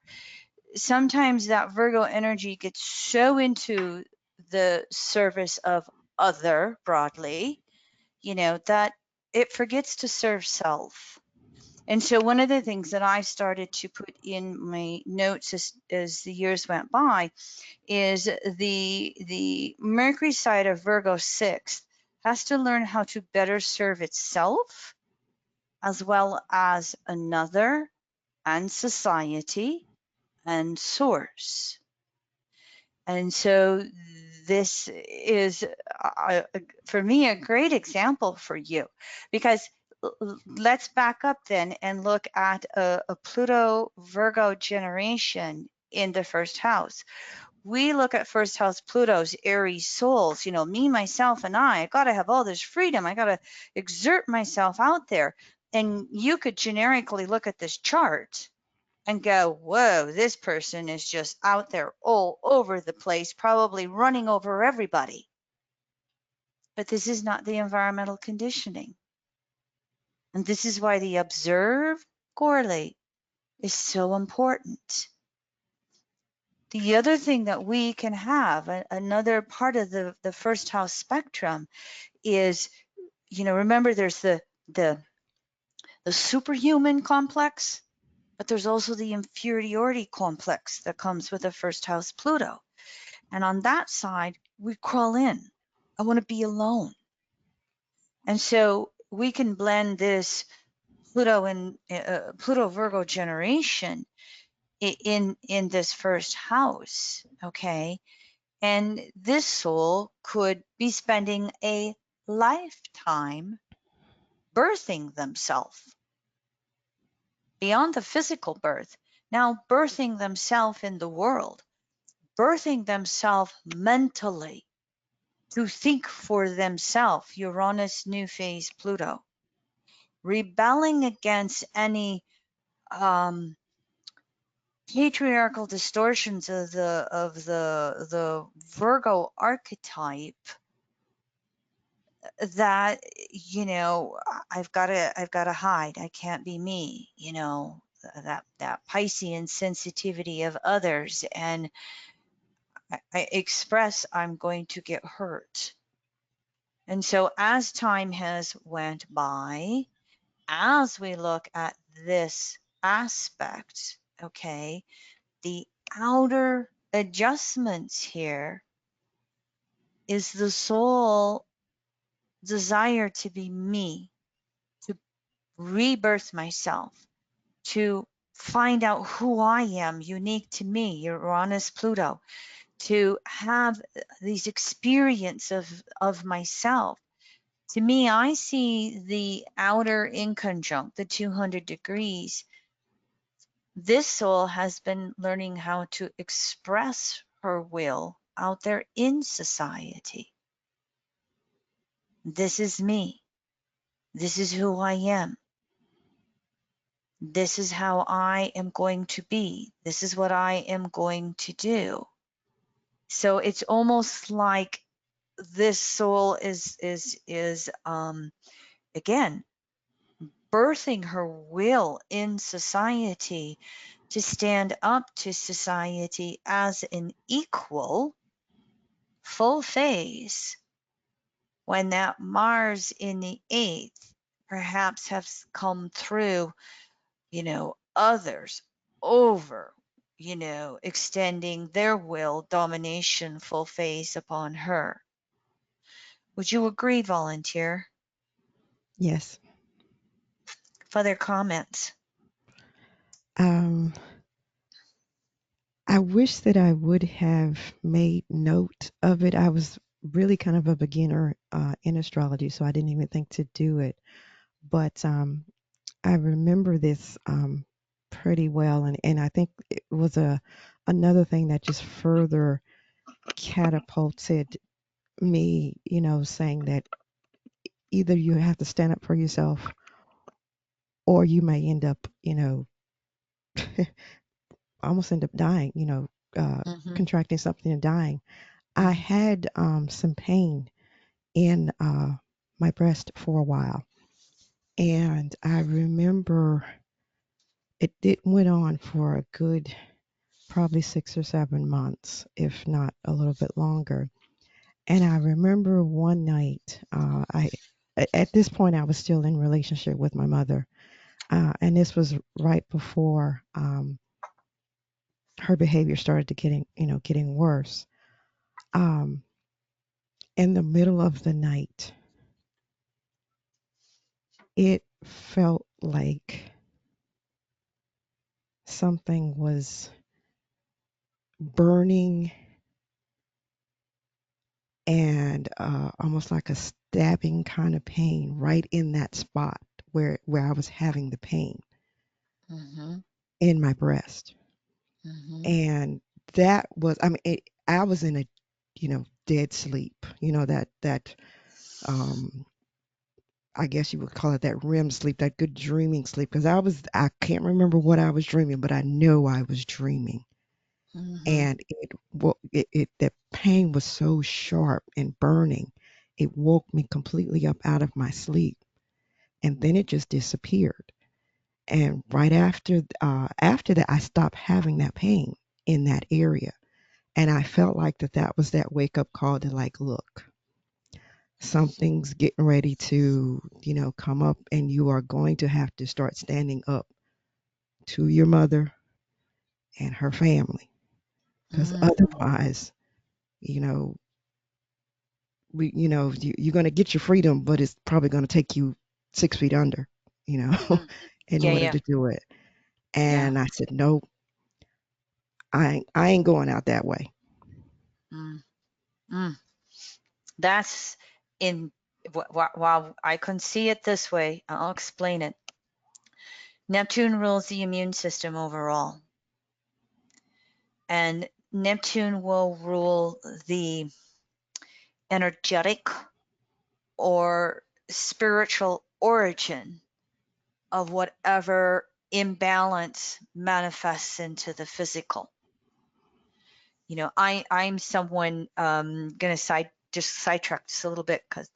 Sometimes that Virgo energy gets so into the service of other broadly, you know, that it forgets to serve self. And so one of the things that I started to put in my notes as the years went by is the Mercury side of Virgo 6 has to learn how to better serve itself as well as another and society and source. And so this is, for me, a great example for you, because let's back up then and look at a Pluto Virgo generation in the first house. We look at first house Pluto's Aries souls, you know, me, myself, and I got to have all this freedom. I got to exert myself out there. And you could generically look at this chart and go, whoa, this person is just out there all over the place, probably running over everybody. But this is not the environmental conditioning. And this is why the observe, correlate is so important. The other thing that we can have, another part of the first house spectrum is, you know, remember there's the superhuman complex, but there's also the inferiority complex that comes with the first house Pluto. And on that side, we crawl in. I want to be alone. And so we can blend this Pluto and Pluto Virgo generation in this first house, okay? And this soul could be spending a lifetime birthing themselves beyond the physical birth. Now birthing themselves in the world, birthing themselves mentally, to think for themselves, Uranus, new phase, Pluto, rebelling against any patriarchal distortions of the Virgo archetype, that, you know, I've got to hide, I can't be me, you know, that Piscean sensitivity of others, and I express I'm going to get hurt. And so as time has went by, as we look at this aspect, okay, the outer adjustments here is the soul desire to be me, to rebirth myself, to find out who I am, unique to me, Uranus, Pluto, to have these experience of myself. To me, I see the outer inconjunct, the 200 degrees. This soul has been learning how to express her will out there in society. This is me. This is who I am. This is how I am going to be. This is what I am going to do. So it's almost like this soul is again birthing her will in society to stand up to society as an equal, full phase, when that Mars in the 8th perhaps has come through, others over, extending their will, domination, full phase upon her. Would you agree, volunteer?
Yes.
Further comments?
Um, I wish that I would have made note of it. I was really kind of a beginner in astrology, so I didn't even think to do it. But I remember this pretty well, and I think it was another thing that just further catapulted me, saying that either you have to stand up for yourself or you may end up, almost end up dying,
Mm-hmm.
contracting something and dying. I
Mm-hmm.
had some pain in my breast for a while. And I remember it went on for a good probably 6 or 7 months, if not a little bit longer. And I remember one night, at this point I was still in relationship with my mother, and this was right before her behavior started to getting worse. Um, in the middle of the night, it felt like something was burning and almost like a stabbing kind of pain right in that spot where I was having the pain
Mm-hmm.
in my breast.
Mm-hmm.
And that was, I mean, I was in a, dead sleep, that, um, I guess you would call it that REM sleep, that good dreaming sleep. Because I can't remember what I was dreaming, but I know I was dreaming.
Mm-hmm.
And that pain was so sharp and burning, it woke me completely up out of my sleep, and then it just disappeared. And right after that, I stopped having that pain in that area, and I felt like that was that wake up call to, like, look, something's getting ready to come up, and you are going to have to start standing up to your mother and her family, because
Mm-hmm.
otherwise, you know you're going to get your freedom, but it's probably going to take you 6 feet under, you know,
Mm-hmm.
in
Yeah,
order
yeah,
to do it.
yeah.
And I said, nope, I ain't going out that way.
Mm. Mm. That's in while I can see it this way, I'll explain it. Neptune rules the immune system overall, and Neptune will rule the energetic or spiritual origin of whatever imbalance manifests into the physical. I'm someone gonna sidetrack just a little bit because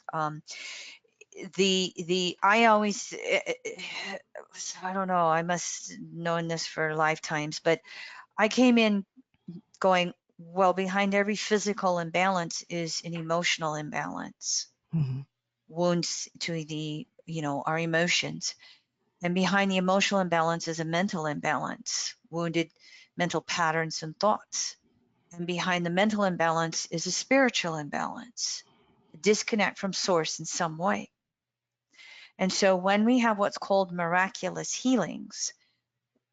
the I always I don't know, I must known this for lifetimes, but I came in going, well, behind every physical imbalance is an emotional imbalance.
Mhm.
wounds to the, our emotions. And behind the emotional imbalance is a mental imbalance, wounded mental patterns and thoughts. And behind the mental imbalance is a spiritual imbalance, a disconnect from source in some way. And so when we have what's called miraculous healings,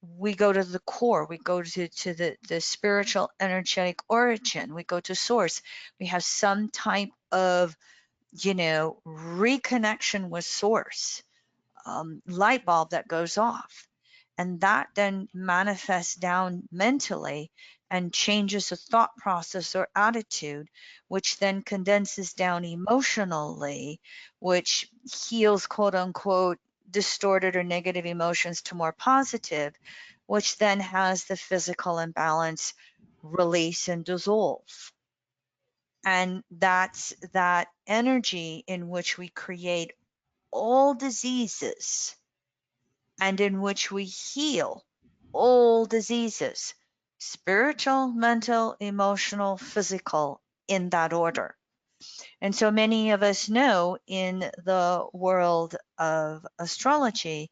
we go to the core, we go to the spiritual energetic origin, we go to source. We have some type of, reconnection with source, light bulb that goes off. And that then manifests down mentally and changes the thought process or attitude, which then condenses down emotionally, which heals, quote unquote, distorted or negative emotions to more positive, which then has the physical imbalance release and dissolve. And that's that energy in which we create all diseases and in which we heal all diseases, spiritual, mental, emotional, physical, in that order. And so many of us know in the world of astrology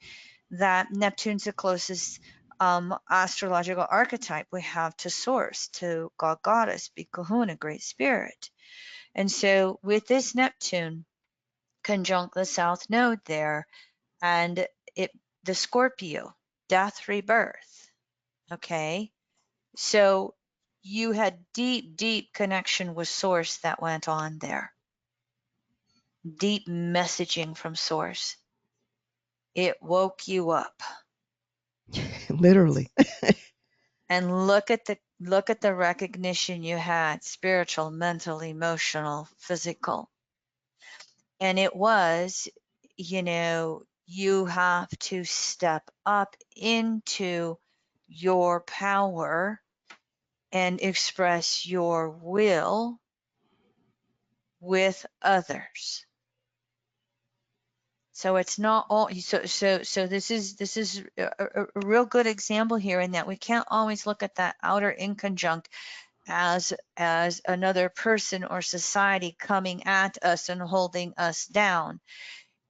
that Neptune's the closest astrological archetype we have to source, to God, Goddess, Big Kahuna, Great Spirit. And so with this Neptune conjunct the South Node there, and it the Scorpio, death, rebirth. Okay. So you had deep, deep connection with source that went on there. Deep messaging from source. It woke you up.
Literally.
And look at the recognition you had, spiritual, mental, emotional, physical. And it was, you have to step up into your power and express your will with others. So it's not all, so this is a real good example here, in that we can't always look at that outer inconjunct as another person or society coming at us and holding us down.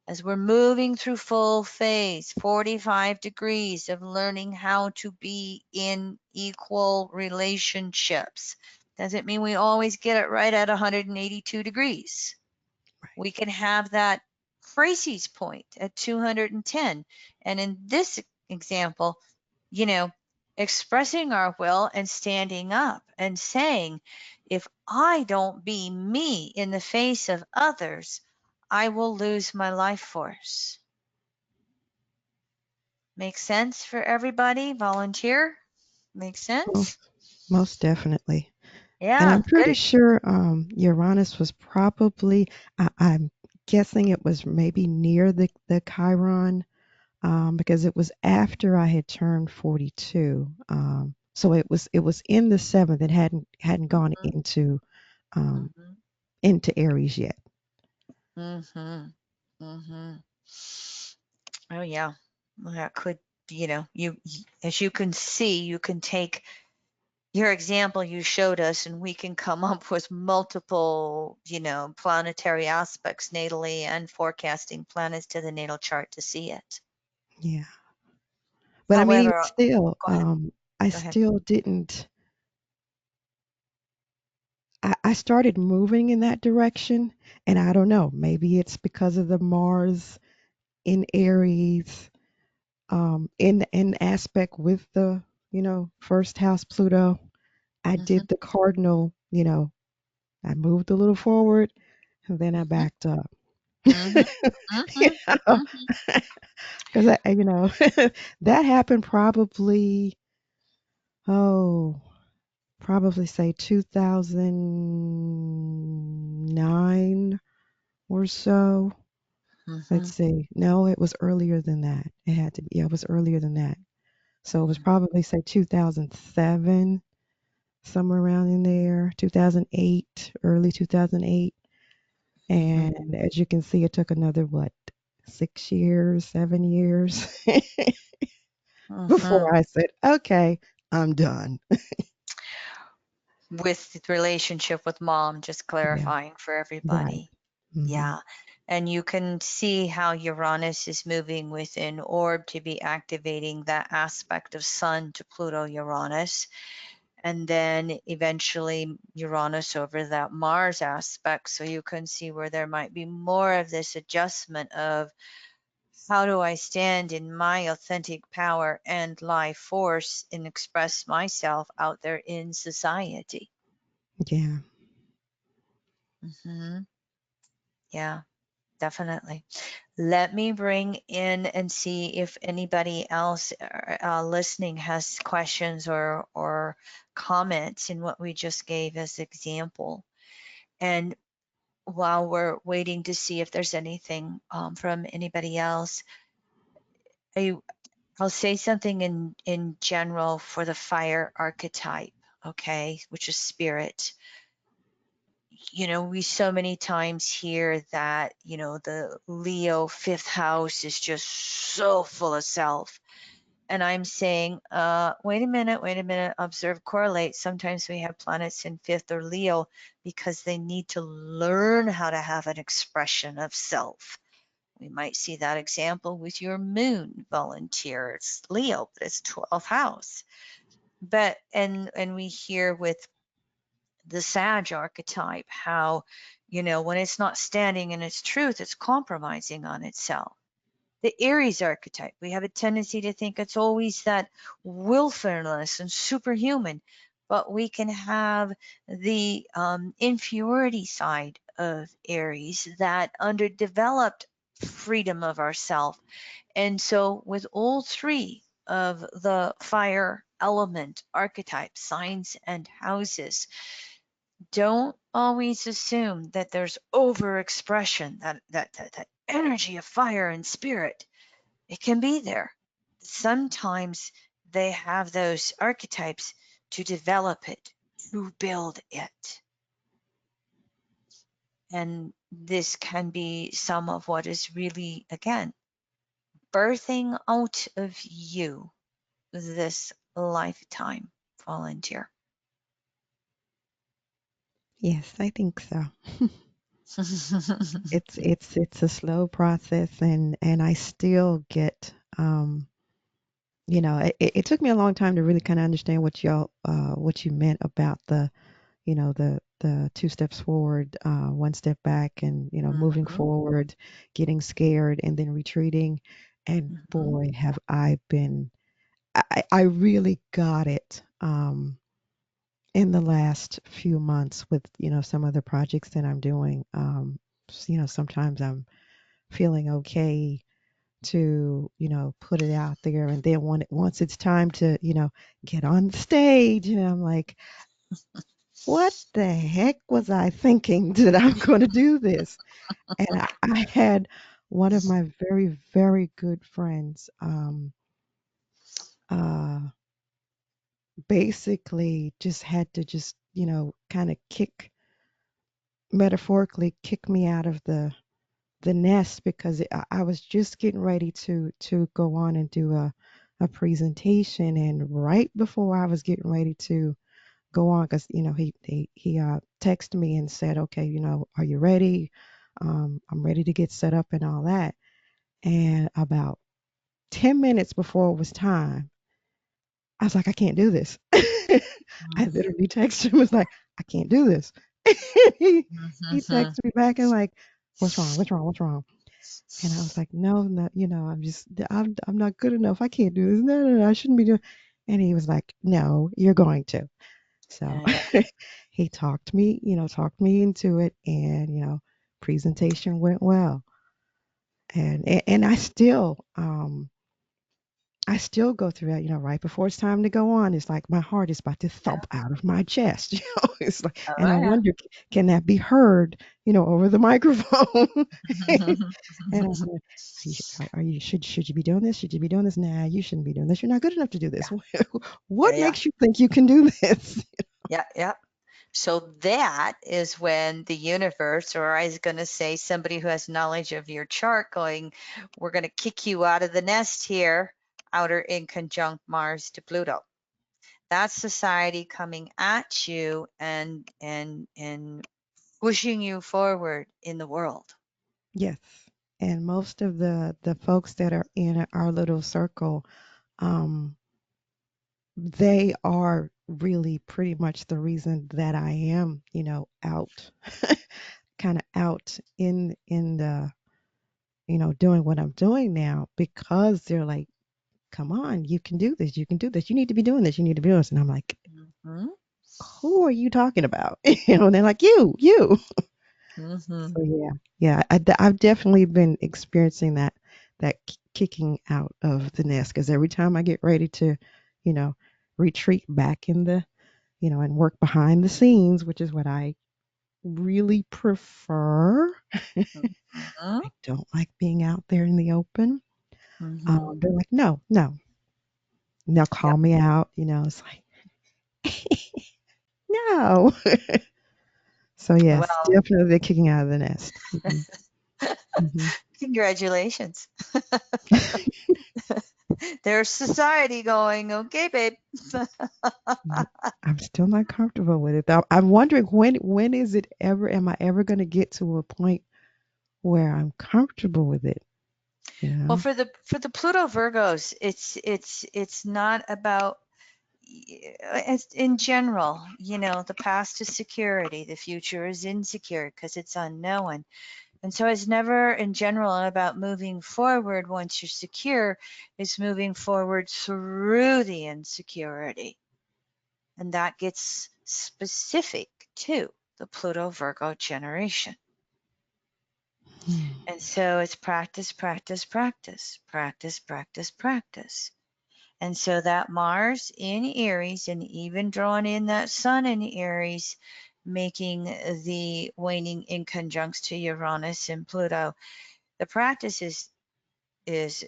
As we're moving through full phase, 45 degrees of learning how to be in equal relationships. Doesn't mean we always get it right at 182 degrees.
Right.
We can have that crisis point at 210. And in this example, expressing our will and standing up and saying, if I don't be me in the face of others, I will lose my life force. Makes sense for everybody? Volunteer? Makes sense?
Most, most definitely. And
Yeah,
I'm pretty
good.
sure Uranus was probably, I'm guessing it was maybe near the Chiron, because it was after I had turned 42. So it was in the seventh. It hadn't gone
Mhm,
um,
mhm,
into Aries yet.
mhm, mhm. Oh yeah. Well, that could, as you can see, you can take your example you showed us, and we can come up with multiple, planetary aspects natally and forecasting planets to the natal chart to see it.
Yeah. But I mean, even
However,
still,
go ahead.
I
Go ahead.
still didn't. I started moving in that direction, and I don't know. Maybe it's because of the Mars in Aries, in aspect with the first house Pluto. I
Mhm,
did the cardinal. I moved a little forward, and then I
mhm,
backed up.
mhm,
You
mhm,
know,
mhm,
because that happened probably, oh, probably say 2009 or so. Let's
mhm,
see. No, it was earlier than that. It had to be. Yeah, it was earlier than that. So it was probably say 2007, somewhere around in there, 2008, early 2008.
mhm,
And as you can see, it took another what, 6 years, 7 years
mhm.
before I said, okay, I'm done.
With the relationship with mom, just
Yeah,
clarifying for
right.
everybody.
Mhm.
Yeah. And you can see how Uranus is moving within orb to be activating that aspect of Sun to Pluto Uranus. And then eventually Uranus over that Mars aspect. So you can see where there might be more of this adjustment of how do I stand in my authentic power and life force and express myself out there in society.
Yeah.
Hmm. Yeah, definitely. Let me bring in and see if anybody else listening has questions or comments in what we just gave as example. And while we're waiting to see if there's anything from anybody else, I, I'll say something in general for the fire archetype, okay, which is spirit. You know, we so many times hear that, you know, the Leo fifth house is just so full of self. And I'm saying, wait a minute, observe, correlate. Sometimes we have planets in fifth or Leo because they need to learn how to have an expression of self. We might see that example with your moon volunteer. It's Leo, but it's 12th house. But and we hear with the Sag archetype how, you know, when it's not standing in its truth, it's compromising on itself. The Aries archetype, we have a tendency to think it's always that willfulness and superhuman, but we can have the inferiority side of Aries, that underdeveloped freedom of ourself. And so, with all three of the fire element archetypes, signs, and houses, don't always assume that there's overexpression, that energy of fire and spirit. It can be there. Sometimes they have those archetypes to develop it, to build it. And this can be some of what is really, again, birthing out of you this lifetime volunteer.
Yes, I think so. It's a slow process, and I still get it took me a long time to really kind of understand what you meant about the two steps forward, one step back, and moving
Mhm,
forward, getting scared, and then retreating. And
mhm,
boy, have I been, I really got it in the last few months with some of the projects that I'm doing. Sometimes I'm feeling okay to put it out there, and then once it's time to get on the stage, and I'm like, what the heck was I thinking that I'm going to do this? And I had one of my very, very good friends uh, basically just had to just, kind of metaphorically kick me out of the nest, because I was just getting ready to go on and do a presentation. And right before I was getting ready to go on, because he texted me and said, okay, are you ready? I'm ready to get set up and all that. And about 10 minutes before it was time, I was like, I can't do this. I literally texted him, was like, I can't do this. He
mhm.
texted me back and like, what's wrong? What's wrong? What's wrong? And I was like, no, no, I'm not good enough. I can't do this. No, no, no, I shouldn't be doing. And he was like, no, you're going to. So
Yeah.
he talked me into it, and presentation went well. And I still go through that, right before it's time to go on. It's like my heart is about to thump out of my chest. It's like,
Oh,
and I
yeah.
wonder, can that be heard, over the microphone? And I'm like, should you be doing this? Should you be doing this? Nah, you shouldn't be doing this. You're not good enough to do this.
Yeah,
What
yeah,
makes you think you can do this?
yeah, yeah. So that is when the universe, or I was going to say somebody who has knowledge of your chart, going, we're going to kick you out of the nest here, outer in conjunct Mars to Pluto. That's society coming at you and pushing you forward in the world.
Yes. And most of the folks that are in our little circle, um, they are really pretty much the reason that I am, out, kind of out in the, doing what I'm doing now, because they're like, come on, you can do this, you can do this, you need to be doing this, you need to be doing this. And I'm like,
Mhm.
who are you talking about? And they're like, you.
Mhm.
So yeah, yeah, I've definitely been experiencing that kicking out of the nest, because every time I get ready to, you know, retreat back in the, and work behind the scenes, which is what I really prefer.
Mhm.
I don't like being out there in the open.
Mhm.
They're like, no, no. And they'll call
Yep.
me out. It's like, no. So yes,
Well,
definitely the kicking out of the nest. Hmm. Hmm.
congratulations. There's society going, okay, babe.
But I'm still not comfortable with it. I'm wondering, when is it ever, am I ever going to get to a point where I'm comfortable with it? You
Well,
know?
for the Pluto Virgos, it's not about it's in general, the past is security, the future is insecure because it's unknown. And so it's never in general about moving forward once you're secure, it's moving forward through the insecurity. And that gets specific to the Pluto Virgo generation.
Hmm.
And so it's practice, practice, practice, practice, practice, practice. And so that Mars in Aries, and even drawing in that Sun in Aries, making the waning in conjunct to Uranus and Pluto, the practice is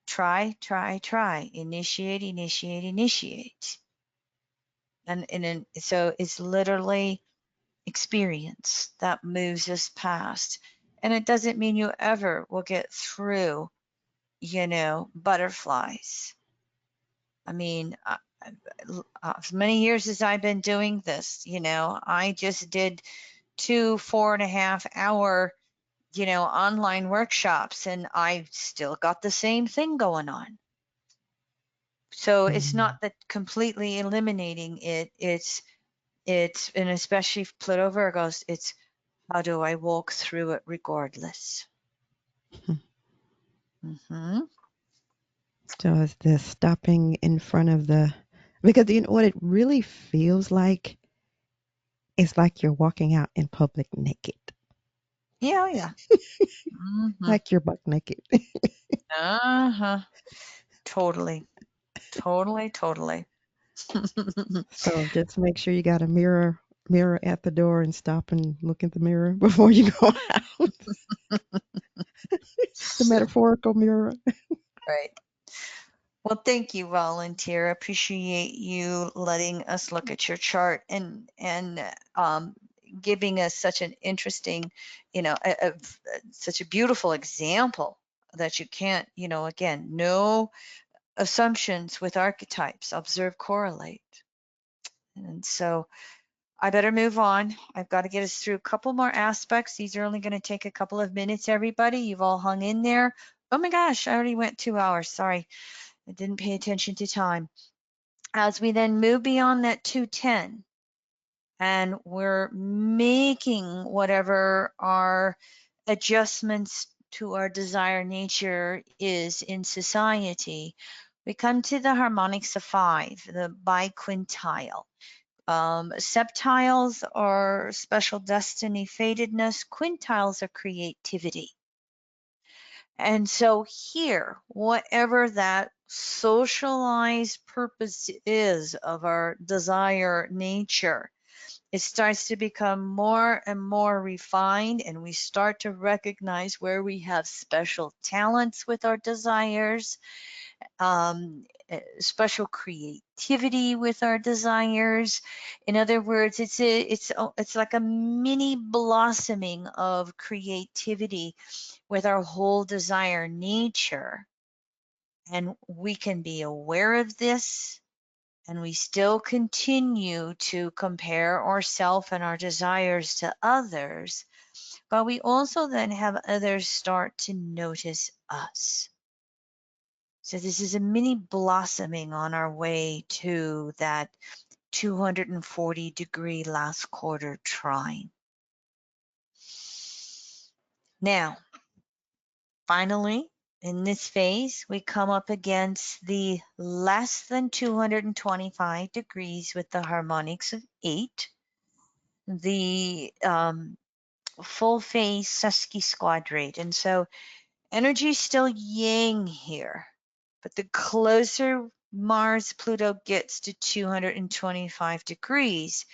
try, try, try, initiate, initiate, initiate. So it's literally experience that moves us past. And it doesn't mean you ever will get through, butterflies. I mean, as many years as I've been doing this, I just did 2 4.5 hour, online workshops, and I still got the same thing going on. So it's
Hmm.
not that completely eliminating it. And especially Pluto Virgos, it's how do I walk through it regardless? Hmm.
So it's the stopping in front of the, because what it really feels like is like you're walking out in public naked,
Yeah, oh yeah. Hmm.
like you're buck naked.
Uh-huh. Totally. Totally, totally.
So just make sure you got a mirror at the door, and stop and look in the mirror before you go out. The metaphorical mirror.
Right. Well, thank you, Volunteer. I appreciate you letting us look at your chart and giving us such an interesting, such a beautiful example that you can't, again, no assumptions with archetypes. Observe, correlate. And so I better move on. I've got to get us through a couple more aspects. These are only going to take a couple of minutes, everybody. You've all hung in there. Oh my gosh, I already went 2 hours. Sorry, I didn't pay attention to time. As we then move beyond that 210, and we're making whatever our adjustments to our desire nature is in society, we come to the harmonics of 5, the biquintile. Septiles are special destiny, fatedness. Quintiles are creativity. And so here, whatever that socialized purpose is of our desire nature, it starts to become more and more refined, and we start to recognize where we have special talents with our desires, special creativity with our desires. In other words, it's like a mini blossoming of creativity with our whole desire nature, and we can be aware of this and we still continue to compare ourselves and our desires to others, but we also then have others start to notice us. So this is a mini blossoming on our way to that 240-degree last quarter trine. Now, finally, in this phase, we come up against the less than 225 degrees with the harmonics of 8, the full phase sesquisquadrate. And so energy is still yang here, but the closer Mars Pluto gets to 225 degrees,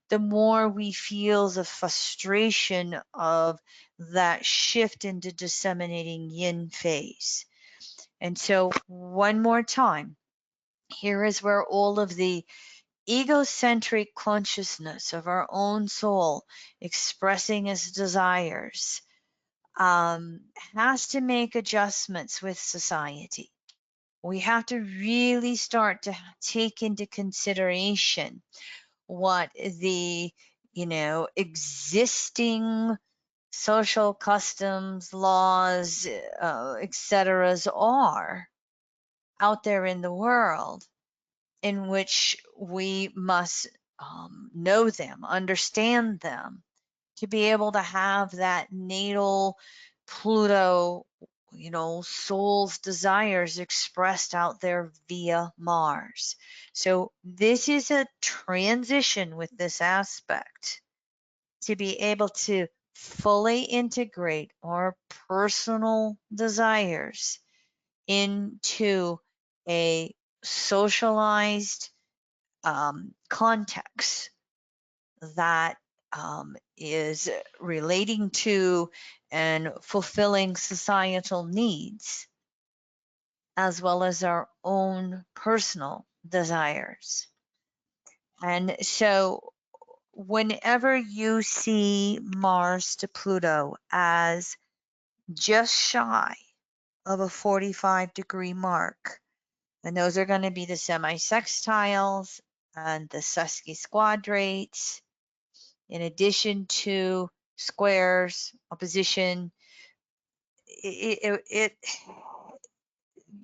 the more we feel the frustration of that shift into disseminating yin phase. And so one more time, here is where all of the egocentric consciousness of our own soul expressing its desires has to make adjustments with society. We have to really start to take into consideration what the, existing social customs, laws, etc. are out there in the world, in which we must know them, understand them, to be able to have that natal Pluto, soul's desires expressed out there via Mars. So this is a transition with this aspect to be able to fully integrate our personal desires into a socialized context that is relating to and fulfilling societal needs, as well as our own personal desires. And so whenever you see Mars to Pluto as just shy of a 45-degree mark, and those are going to be the semi-sextiles and the sesquisquadrates, in addition to squares, opposition.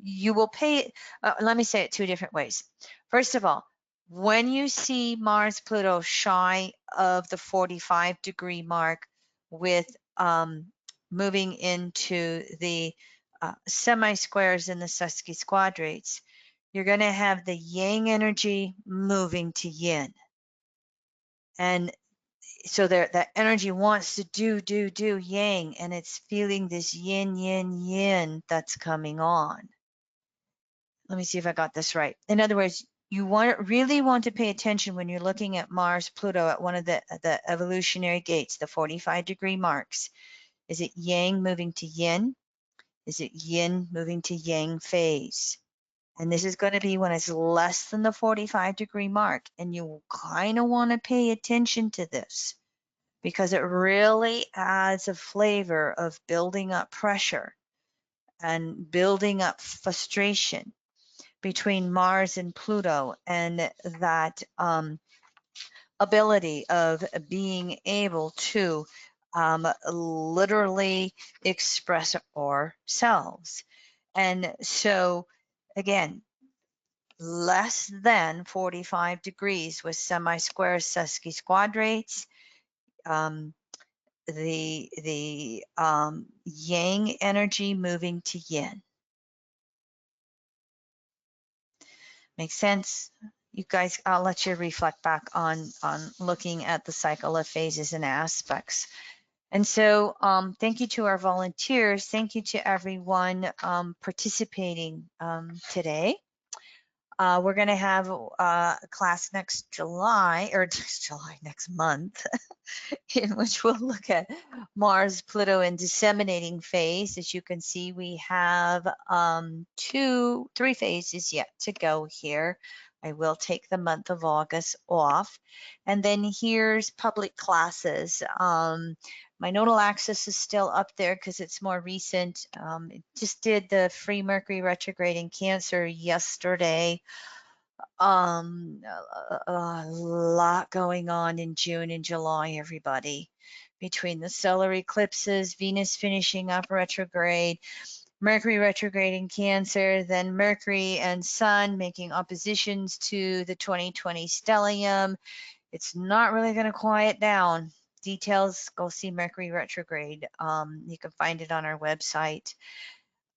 You will pay, let me say it two different ways. First of all, when you see Mars Pluto shy of the 45-degree mark with moving into the semi-squares and the sesquisquadrates, you're going to have the yang energy moving to yin. And so that energy wants to do yang, and it's feeling this yin, yin, yin that's coming on. Let me see if I got this right. In other words, you really want to pay attention when you're looking at Mars, Pluto at one of the evolutionary gates, the 45-degree marks. Is it yang moving to yin? Is it yin moving to yang phase? And this is going to be when it's less than the 45-degree mark. And you kind of want to pay attention to this, because it really adds a flavor of building up pressure and building up frustration between Mars and Pluto, and that ability of being able to literally express ourselves. And so, again, less than 45 degrees with semi-squares, sesquisquadrates, the yang energy moving to yin. Make sense? You guys, I'll let you reflect back on looking at the cycle of phases and aspects. And so thank you to our volunteers. Thank you to everyone participating today. We're going to have a class next July, or next month, in which we'll look at Mars, Pluto, and disseminating phase. As you can see, we have 3 phases yet to go here. I will take the month of August off. And then here's public classes. My nodal axis is still up there because it's more recent. It just did the free Mercury retrograde in Cancer yesterday. A lot going on in June and July, everybody. Between the solar eclipses, Venus finishing up retrograde, Mercury retrograde in Cancer, then Mercury and Sun making oppositions to the 2020 stellium. It's not really going to quiet down. Details, go see Mercury retrograde. You can find it on our website.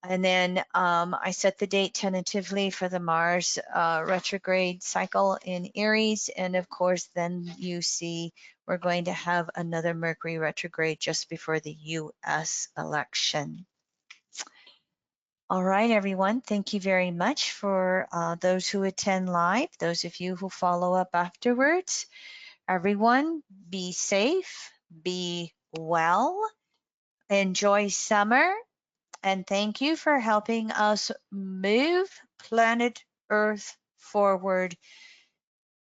And then I set the date tentatively for the Mars retrograde cycle in Aries. And of course, then you see we're going to have another Mercury retrograde just before the US election. All right, everyone. Thank you very much for those who attend live, those of you who follow up afterwards. Everyone, be safe, be well, enjoy summer, and thank you for helping us move planet Earth forward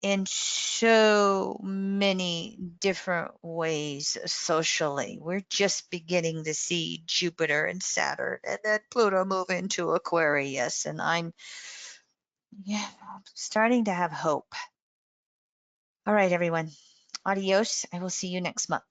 in so many different ways socially. We're just beginning to see Jupiter and Saturn and then Pluto move into Aquarius, and I'm starting to have hope. All right, everyone. Adios. I will see you next month.